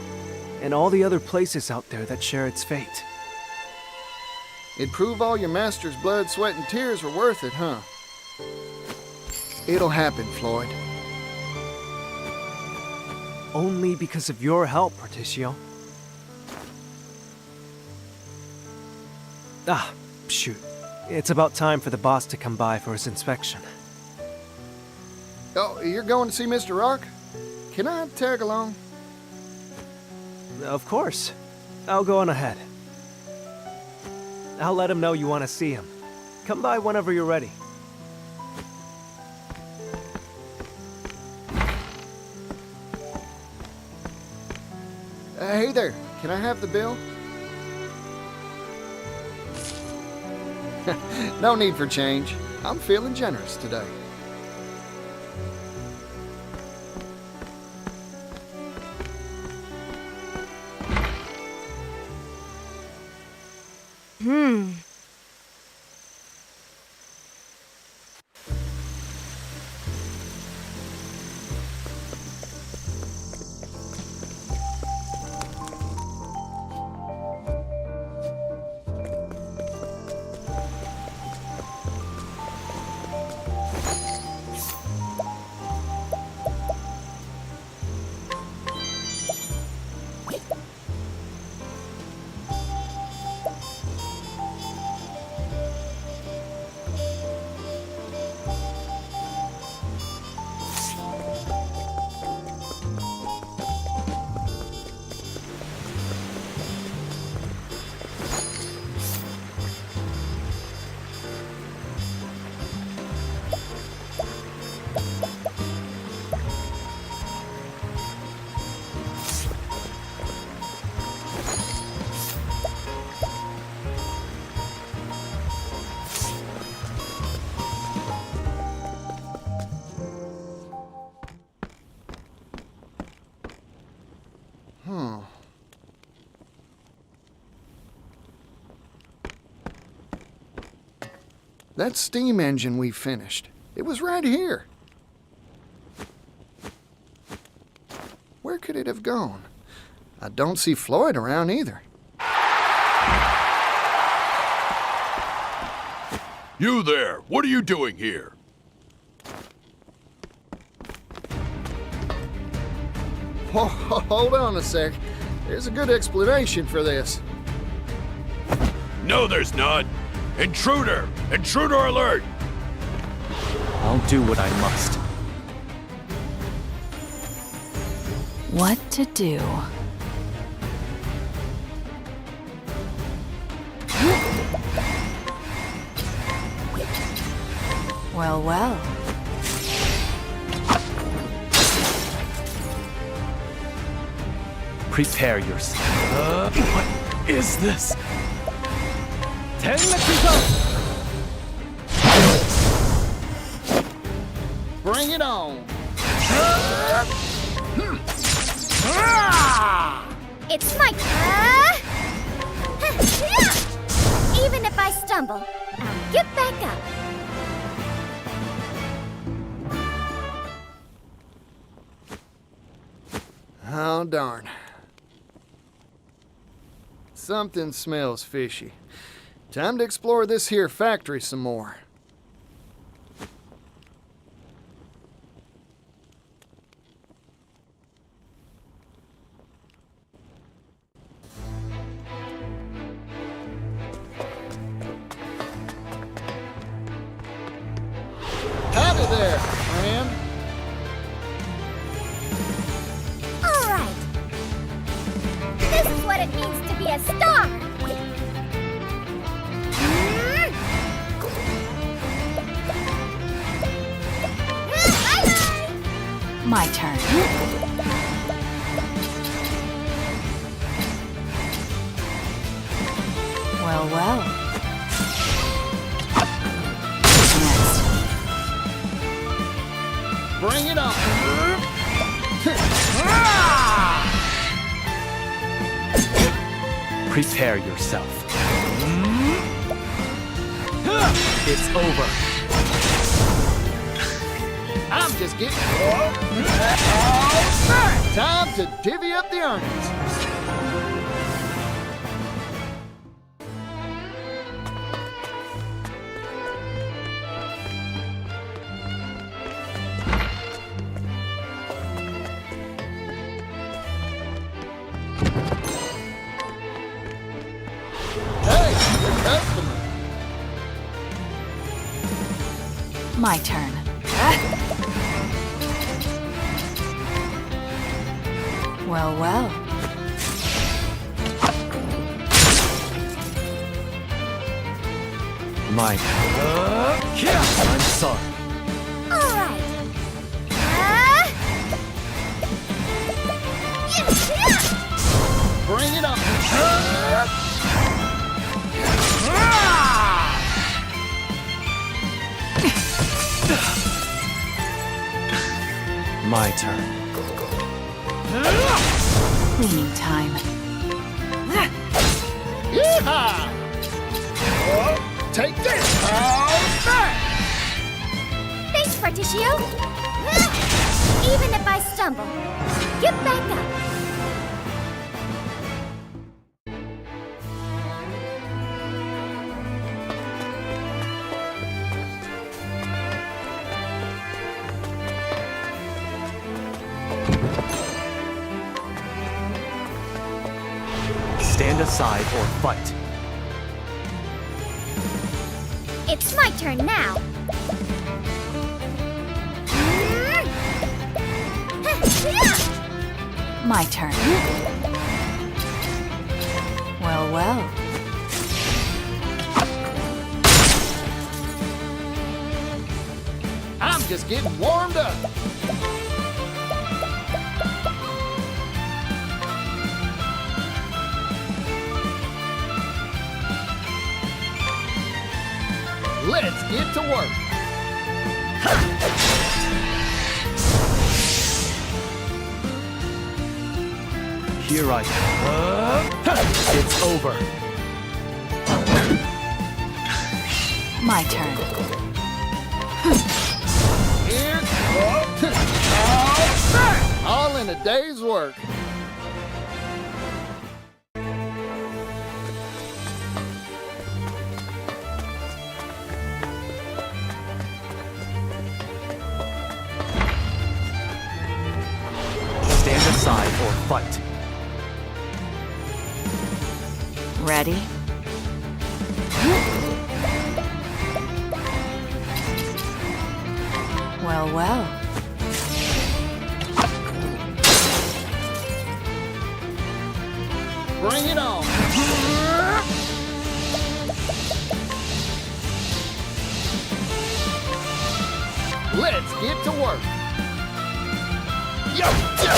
and all the other places out there that share its fate. It'd prove all your master's blood, sweat, and tears were worth it, huh? It'll happen, Floyd. Only because of your help, Particio. Ah, shoot. It's about time for the boss to come by for his inspection. Oh, you're going to see Mr. Rock? Can I tag along? Of course. I'll go on ahead. I'll let him know you want to see him. Come by whenever you're ready. Hey there, can I have the bill? No need for change. I'm feeling generous today. That steam engine we finished, it was right here. Where could it have gone? I don't see Floyd around either. You there! What are you doing here? Hold on a sec. There's a good explanation for this. No, there's not. Intruder! Intruder alert! I'll do what I must. What to do? Well, well. Prepare yourself. What is this? Bring it on! It's my Even if I stumble, I'll get back up. Oh, darn. Something smells fishy. Time to explore this here factory some more. Howdy there, friend. All right. This is what it means to be a star. My turn. Well, well. Next. Bring it on. Prepare yourself. It's over. I'm just getting... Time to divvy up the earnings. Hey, your customer. My turn. Well, well. My turn. I'm sorry. All right. Bring it on. My turn. Cleaning time. Yeehaw! Take this! How's that? Thanks, Particio. Even if I stumble, get back up. Stand aside or fight. It's my turn now. My turn. Well, well. I'm just getting warmed up. Let's get to work. Here I come. It's over. My turn. Here all in a day's work. Stand aside or fight. Ready? Well, well. Bring it on. Let's get to work. Yo, yo.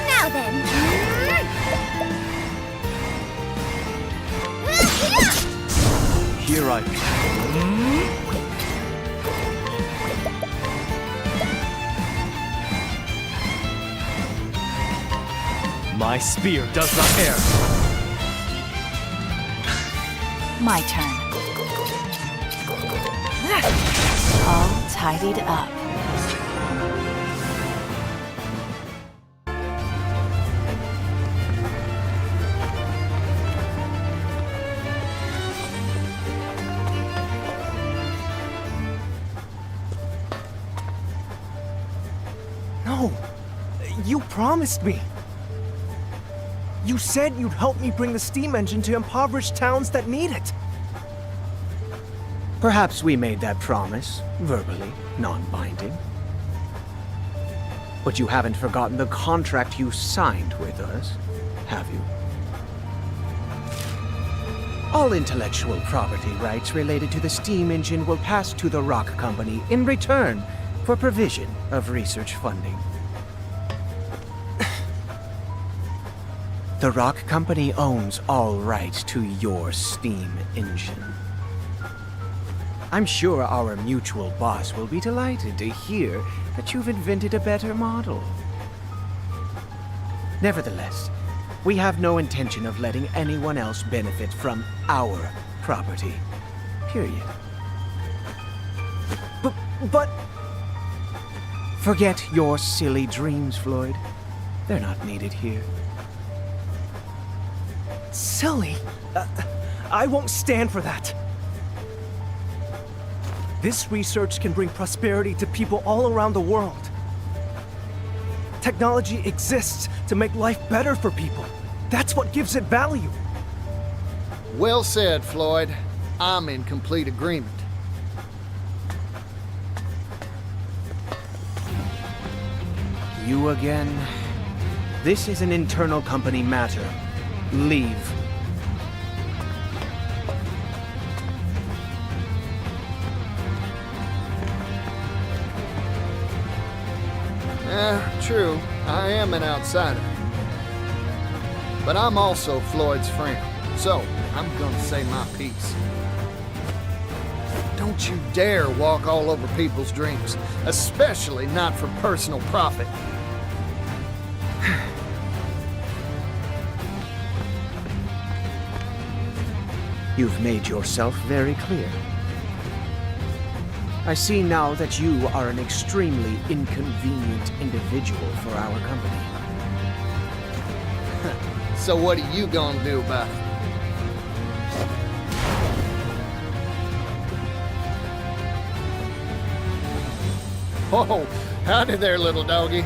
Now then. Here I come. My spear does not err. My turn. All tidied up. No! You promised me! You said you'd help me bring the steam engine to impoverished towns that need it! Perhaps we made that promise, verbally, non-binding. But you haven't forgotten the contract you signed with us, have you? All intellectual property rights related to the steam engine will pass to the Rock Company in return for provision of research funding. The Rock Company owns all rights to your steam engine. I'm sure our mutual boss will be delighted to hear that you've invented a better model. Nevertheless, we have no intention of letting anyone else benefit from our property. Period. But... Forget your silly dreams, Floyd. They're not needed here. Silly? I won't stand for that. This research can bring prosperity to people all around the world. Technology exists to make life better for people. That's what gives it value. Well said, Floyd. I'm in complete agreement. You again? This is an internal company matter. Leave. True. I am an outsider. But I'm also Floyd's friend, so I'm gonna say my piece. Don't you dare walk all over people's dreams, especially not for personal profit. You've made yourself very clear. I see now that you are an extremely inconvenient individual for our company. So what are you gonna do about it? Oh, howdy there, little doggy.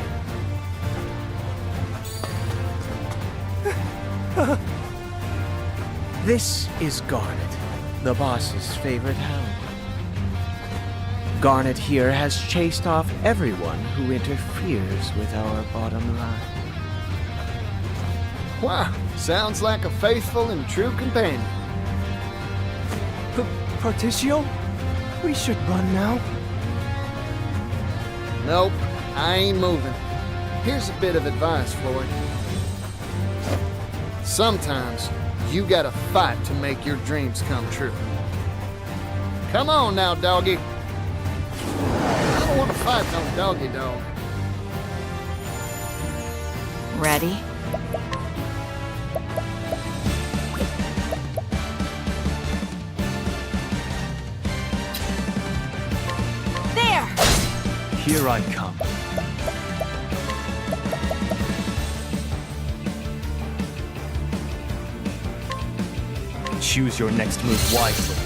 This is Garnet, the boss's favorite hound. Garnet here has chased off everyone who interferes with our bottom line. Wow, sounds like a faithful and true companion. Particio? We should run now. Nope, I ain't moving. Here's a bit of advice, Floyd. Sometimes you gotta fight to make your dreams come true. Come on now, doggy. I don't want to fight no doggy dog. Ready? There! Here I come. Choose your next move wisely.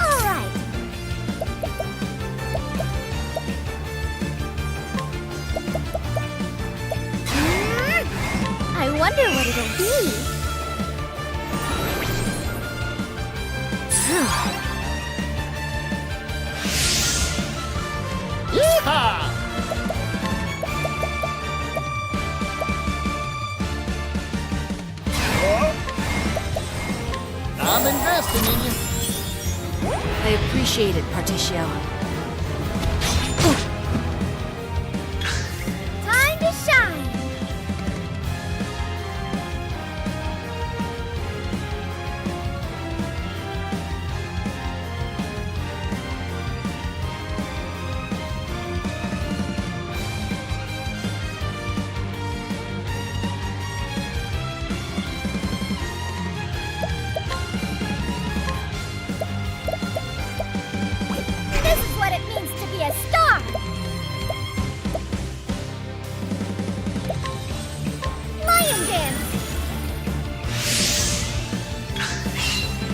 All right. I wonder what it'll be. Yeehaw! I'm investing in you. I appreciate it, Particio. Time to shine. This is what it means to be a star. Lion dance.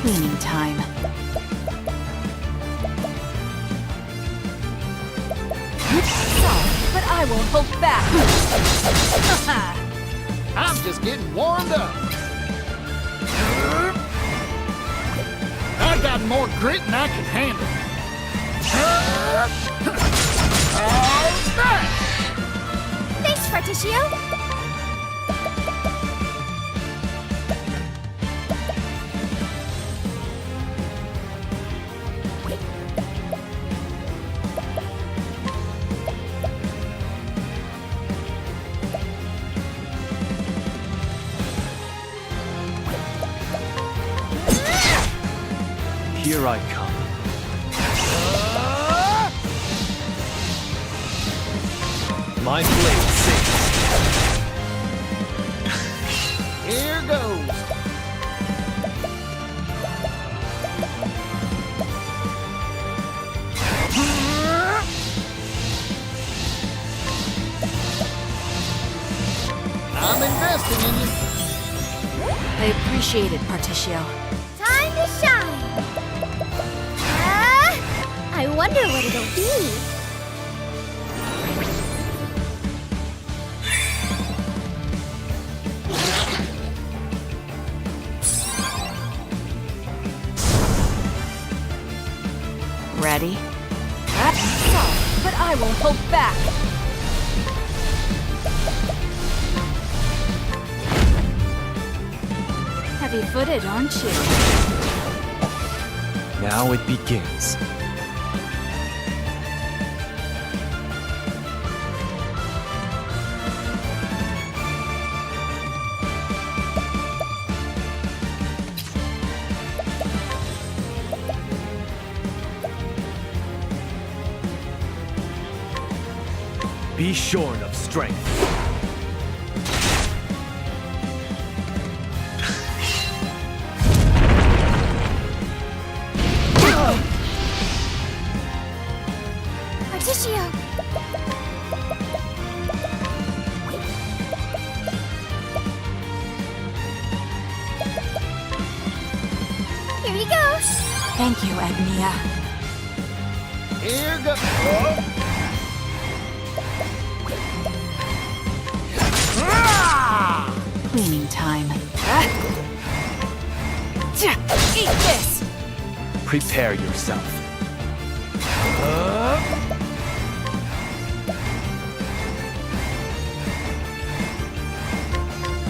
Cleaning time. Sorry, but I won't hold back. I'm just getting warmed up. I got more grit than I can handle. Thanks, Particio. Here I come. My blade sings. Here goes. I'm investing in you. I appreciate it, Particio. Time to shine. I wonder what it'll be. Ready? Sorry, but I won't hold back. Heavy-footed, aren't you? Now it begins. Be shorn of strength. Thank you, Agnia. Here goes. Cleaning time. Eat this! Prepare yourself.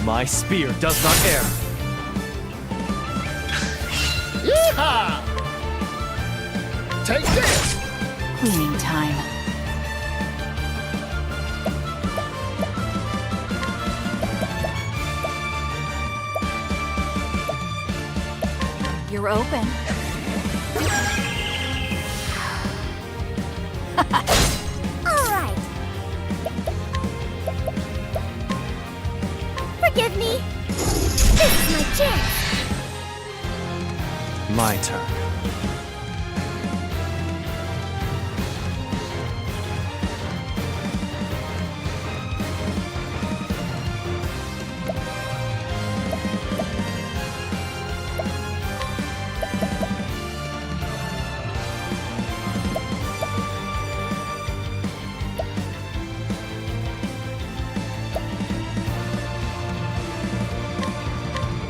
My spear does not err. Yeehaw! Take this! Cleaning time. You're open. Alright. Forgive me. This is my chance. My turn.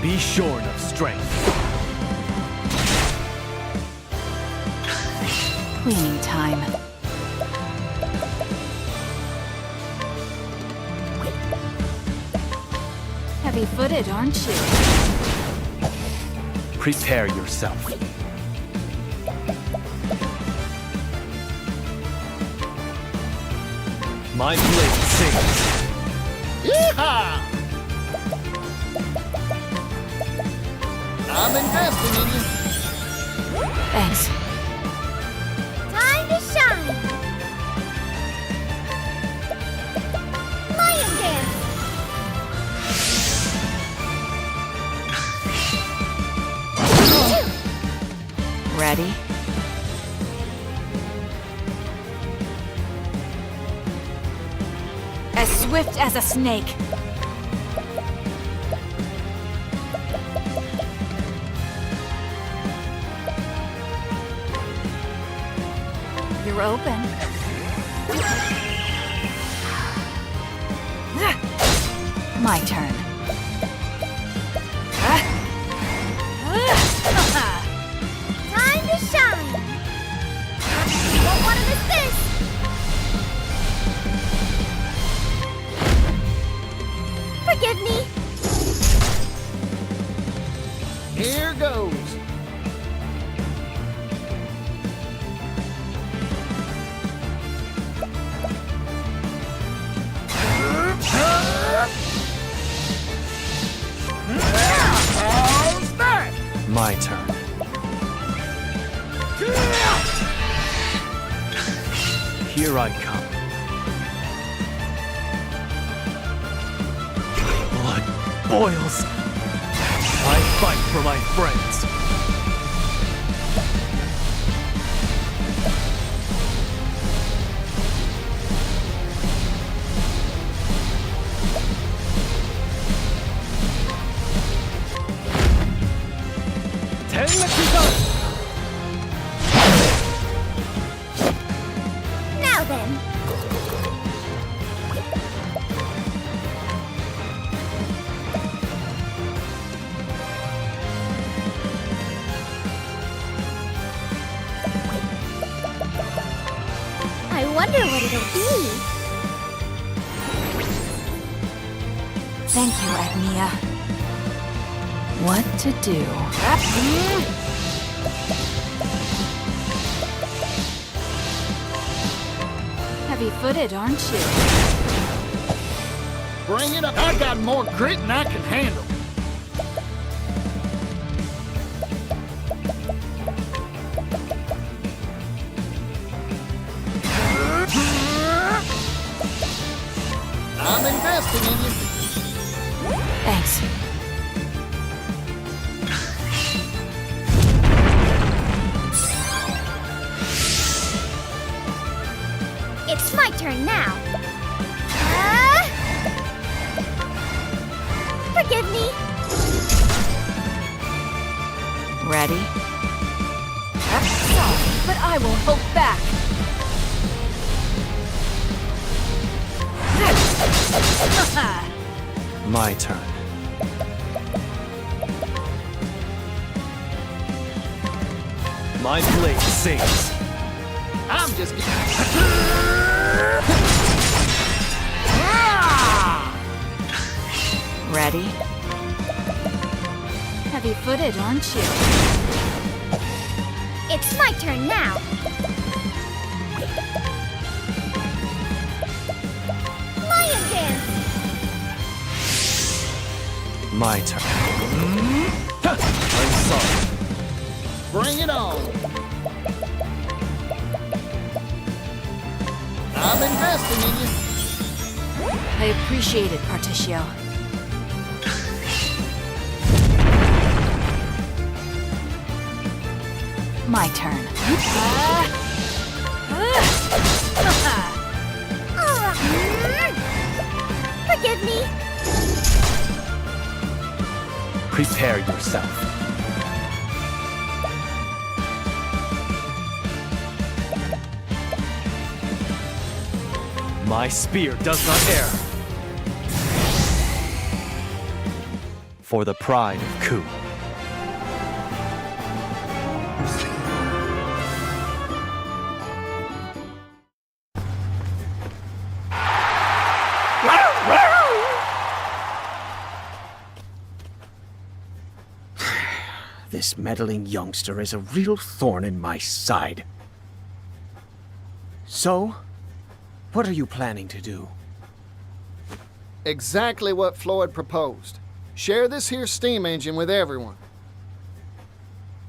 Be shorn of strength. Cleaning time. Heavy-footed, aren't you? Prepare yourself. My blade sings. Yeehaw! I'm investing in you. Thanks. Time to shine. Lion dance. Ready? As swift as a snake. You're open. My turn. Time to shine. You won't want to miss this. Forgive me. Here goes. How's that? My turn. Here I come. Blood boils. I fight for my friends. Now then. I wonder what it'll be. Thank you, Agnia. What to do? Heavy-footed, aren't you? Bring it up. I got more grit than I can handle. I'm investing in you. Thanks. It's my turn now. Forgive me. Ready? but I will hold back. My turn. My blade sings. I'm just Ready? Heavy-footed, aren't you? It's my turn now. Lion dance. My turn. I'm sorry. Bring it on. I'm investing in you. I appreciate it, Particio. My turn. Forgive me. Prepare yourself. My spear does not err. For the pride of Ku. This meddling youngster is a real thorn in my side. So, what are you planning to do? Exactly what Floyd proposed. Share this here steam engine with everyone.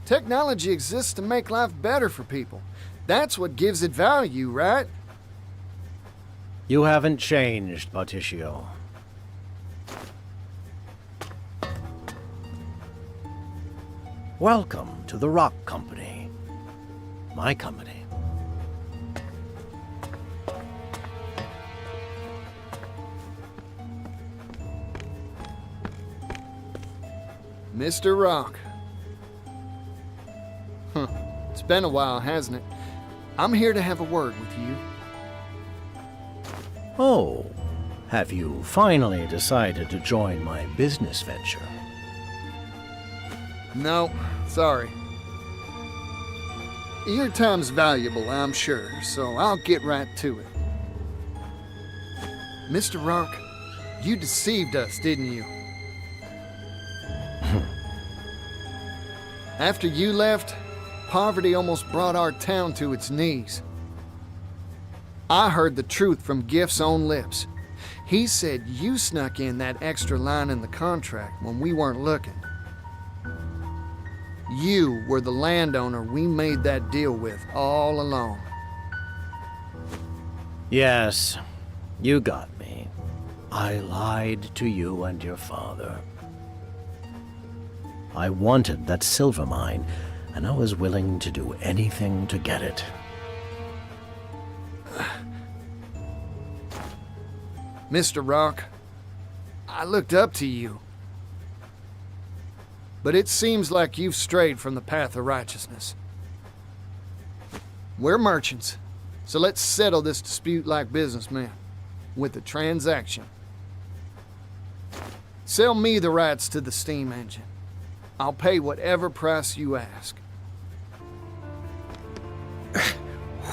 Technology exists to make life better for people. That's what gives it value, right? You haven't changed, Particio. Welcome to the Rock Company. My company. Mr. Rock. It's been a while, hasn't it? I'm here to have a word with you. Oh, have you finally decided to join my business venture? No, sorry. Your time's valuable, I'm sure, so I'll get right to it. Mr. Rock, you deceived us, didn't you? After you left, poverty almost brought our town to its knees. I heard the truth from Gift's own lips. He said you snuck in that extra line in the contract when we weren't looking. You were the landowner we made that deal with all along. Yes, you got me. I lied to you and your father. I wanted that silver mine, and I was willing to do anything to get it. Mr. Rock, I looked up to you. But it seems like you've strayed from the path of righteousness. We're merchants, so let's settle this dispute like businessmen, with a transaction. Sell me the rights to the steam engine. I'll pay whatever price you ask.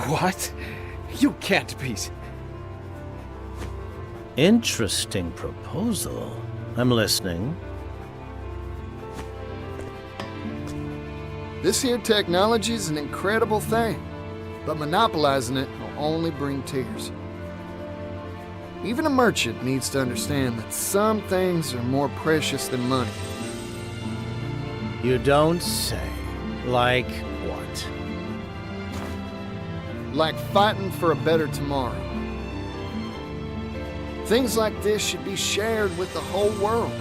What? You can't be... Interesting proposal. I'm listening. This here technology is an incredible thing, but monopolizing it will only bring tears. Even a merchant needs to understand that some things are more precious than money. You don't say. Like what? Like fighting for a better tomorrow. Things like this should be shared with the whole world.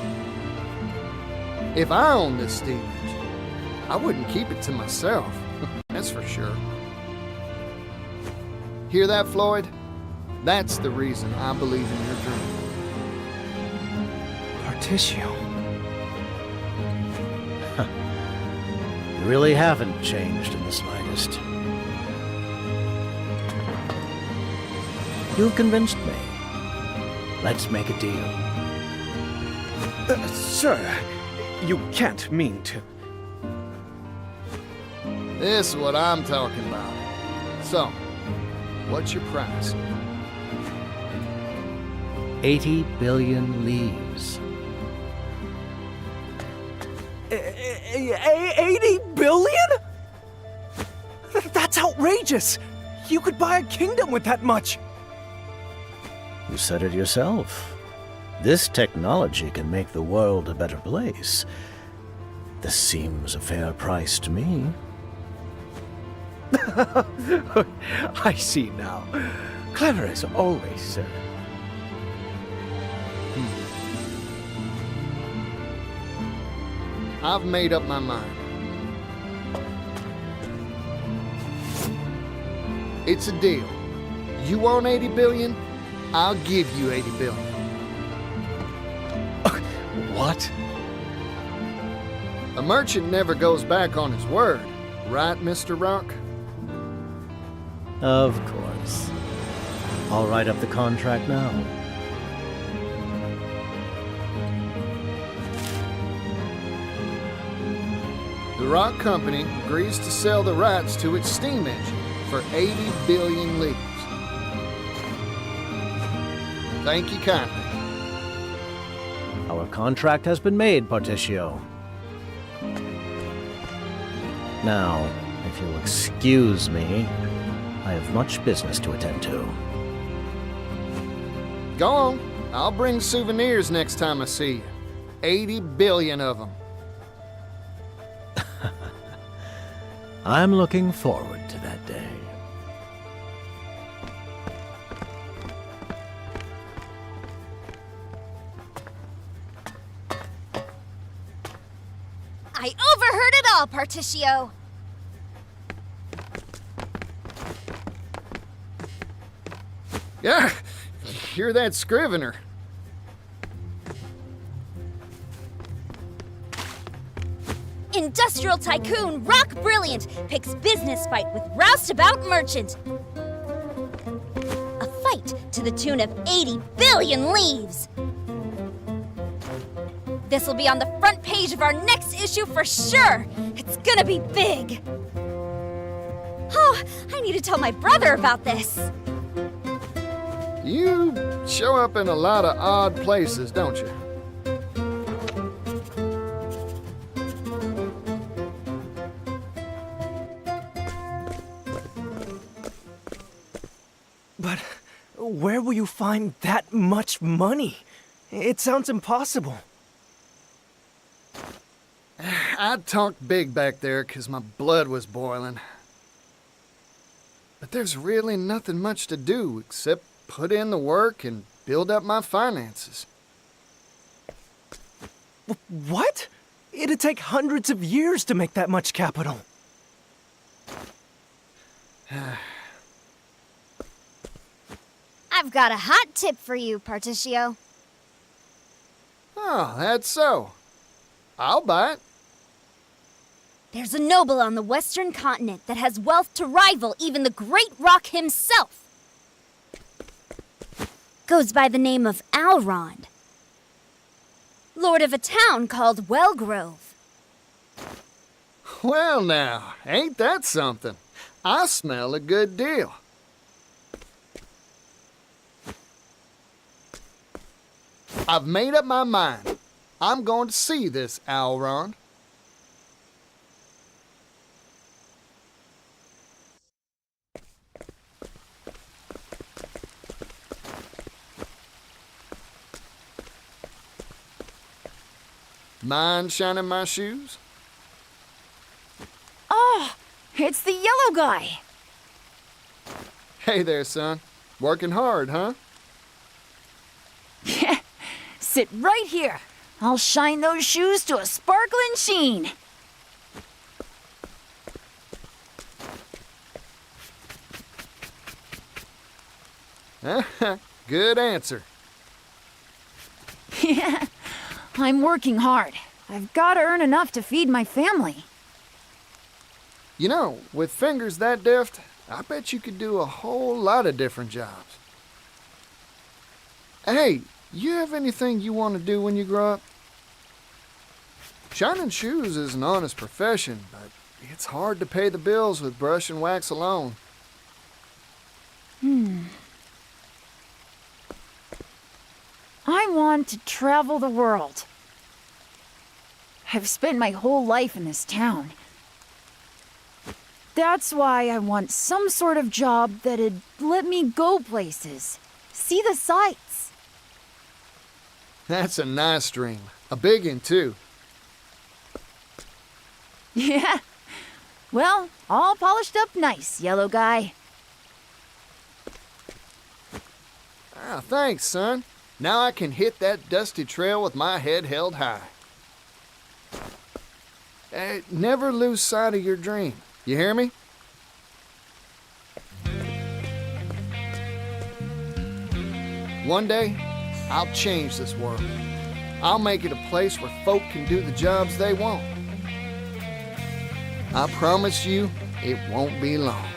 If I owned this steam engine, I wouldn't keep it to myself, that's for sure. Hear that, Floyd? That's the reason I believe in your dream. Particio. You really haven't changed in the slightest. You've convinced me. Let's make a deal. Sir, you can't mean to. This is what I'm talking about. So, what's your price? 80 billion leaves. 80 billion? That's outrageous! You could buy a kingdom with that much! You said it yourself. This technology can make the world a better place. This seems a fair price to me. I see now. Clever as always, sir. I've made up my mind. It's a deal. You want 80 billion? I'll give you 80 billion. What? A merchant never goes back on his word, right, Mr. Rock? Of course. I'll write up the contract now. The Rock Company agrees to sell the rights to its steam engine for 80 billion leaves. Thank you kindly. Our contract has been made, Particio. Now, if you'll excuse me, I have much business to attend to. Go on. I'll bring souvenirs next time I see you. 80 billion of them. I'm looking forward to that day. I overheard it all, Particio. Yeah, hear that scrivener. Industrial tycoon Rock Brilliant picks business fight with roustabout merchant. A fight to the tune of 80 billion leaves. This'll be on the front page of our next issue for sure. It's gonna be big. Oh, I need to tell my brother about this. You show up in a lot of odd places, don't you? But where will you find that much money? It sounds impossible. I talked big back there because my blood was boiling. But there's really nothing much to do except put in the work and build up my finances. What? It'd take hundreds of years to make that much capital. I've got a hot tip for you, Particio. Oh, that's so. I'll buy it. There's a noble on the western continent that has wealth to rival even the Great Rock himself. Goes by the name of Alrond. Lord of a town called Wellgrove. Well now, ain't that something? I smell a good deal. I've made up my mind. I'm going to see this Alrond. Mind shining my shoes? Oh, it's the yellow guy. Hey there, son. Working hard, huh? Sit right here. I'll shine those shoes to a sparkling sheen. Good answer. Yeah, I'm working hard. I've got to earn enough to feed my family. You know, with fingers that deft, I bet you could do a whole lot of different jobs. Hey, you have anything you want to do when you grow up? Shining shoes is an honest profession, but it's hard to pay the bills with brush and wax alone. I want to travel the world. I've spent my whole life in this town. That's why I want some sort of job that'd let me go places, see the sights. That's a nice dream. A big one, too. Yeah. Well, all polished up nice, yellow guy. Ah, thanks, son. Now I can hit that dusty trail with my head held high. Never lose sight of your dream. You hear me? One day, I'll change this world. I'll make it a place where folk can do the jobs they want. I promise you, it won't be long.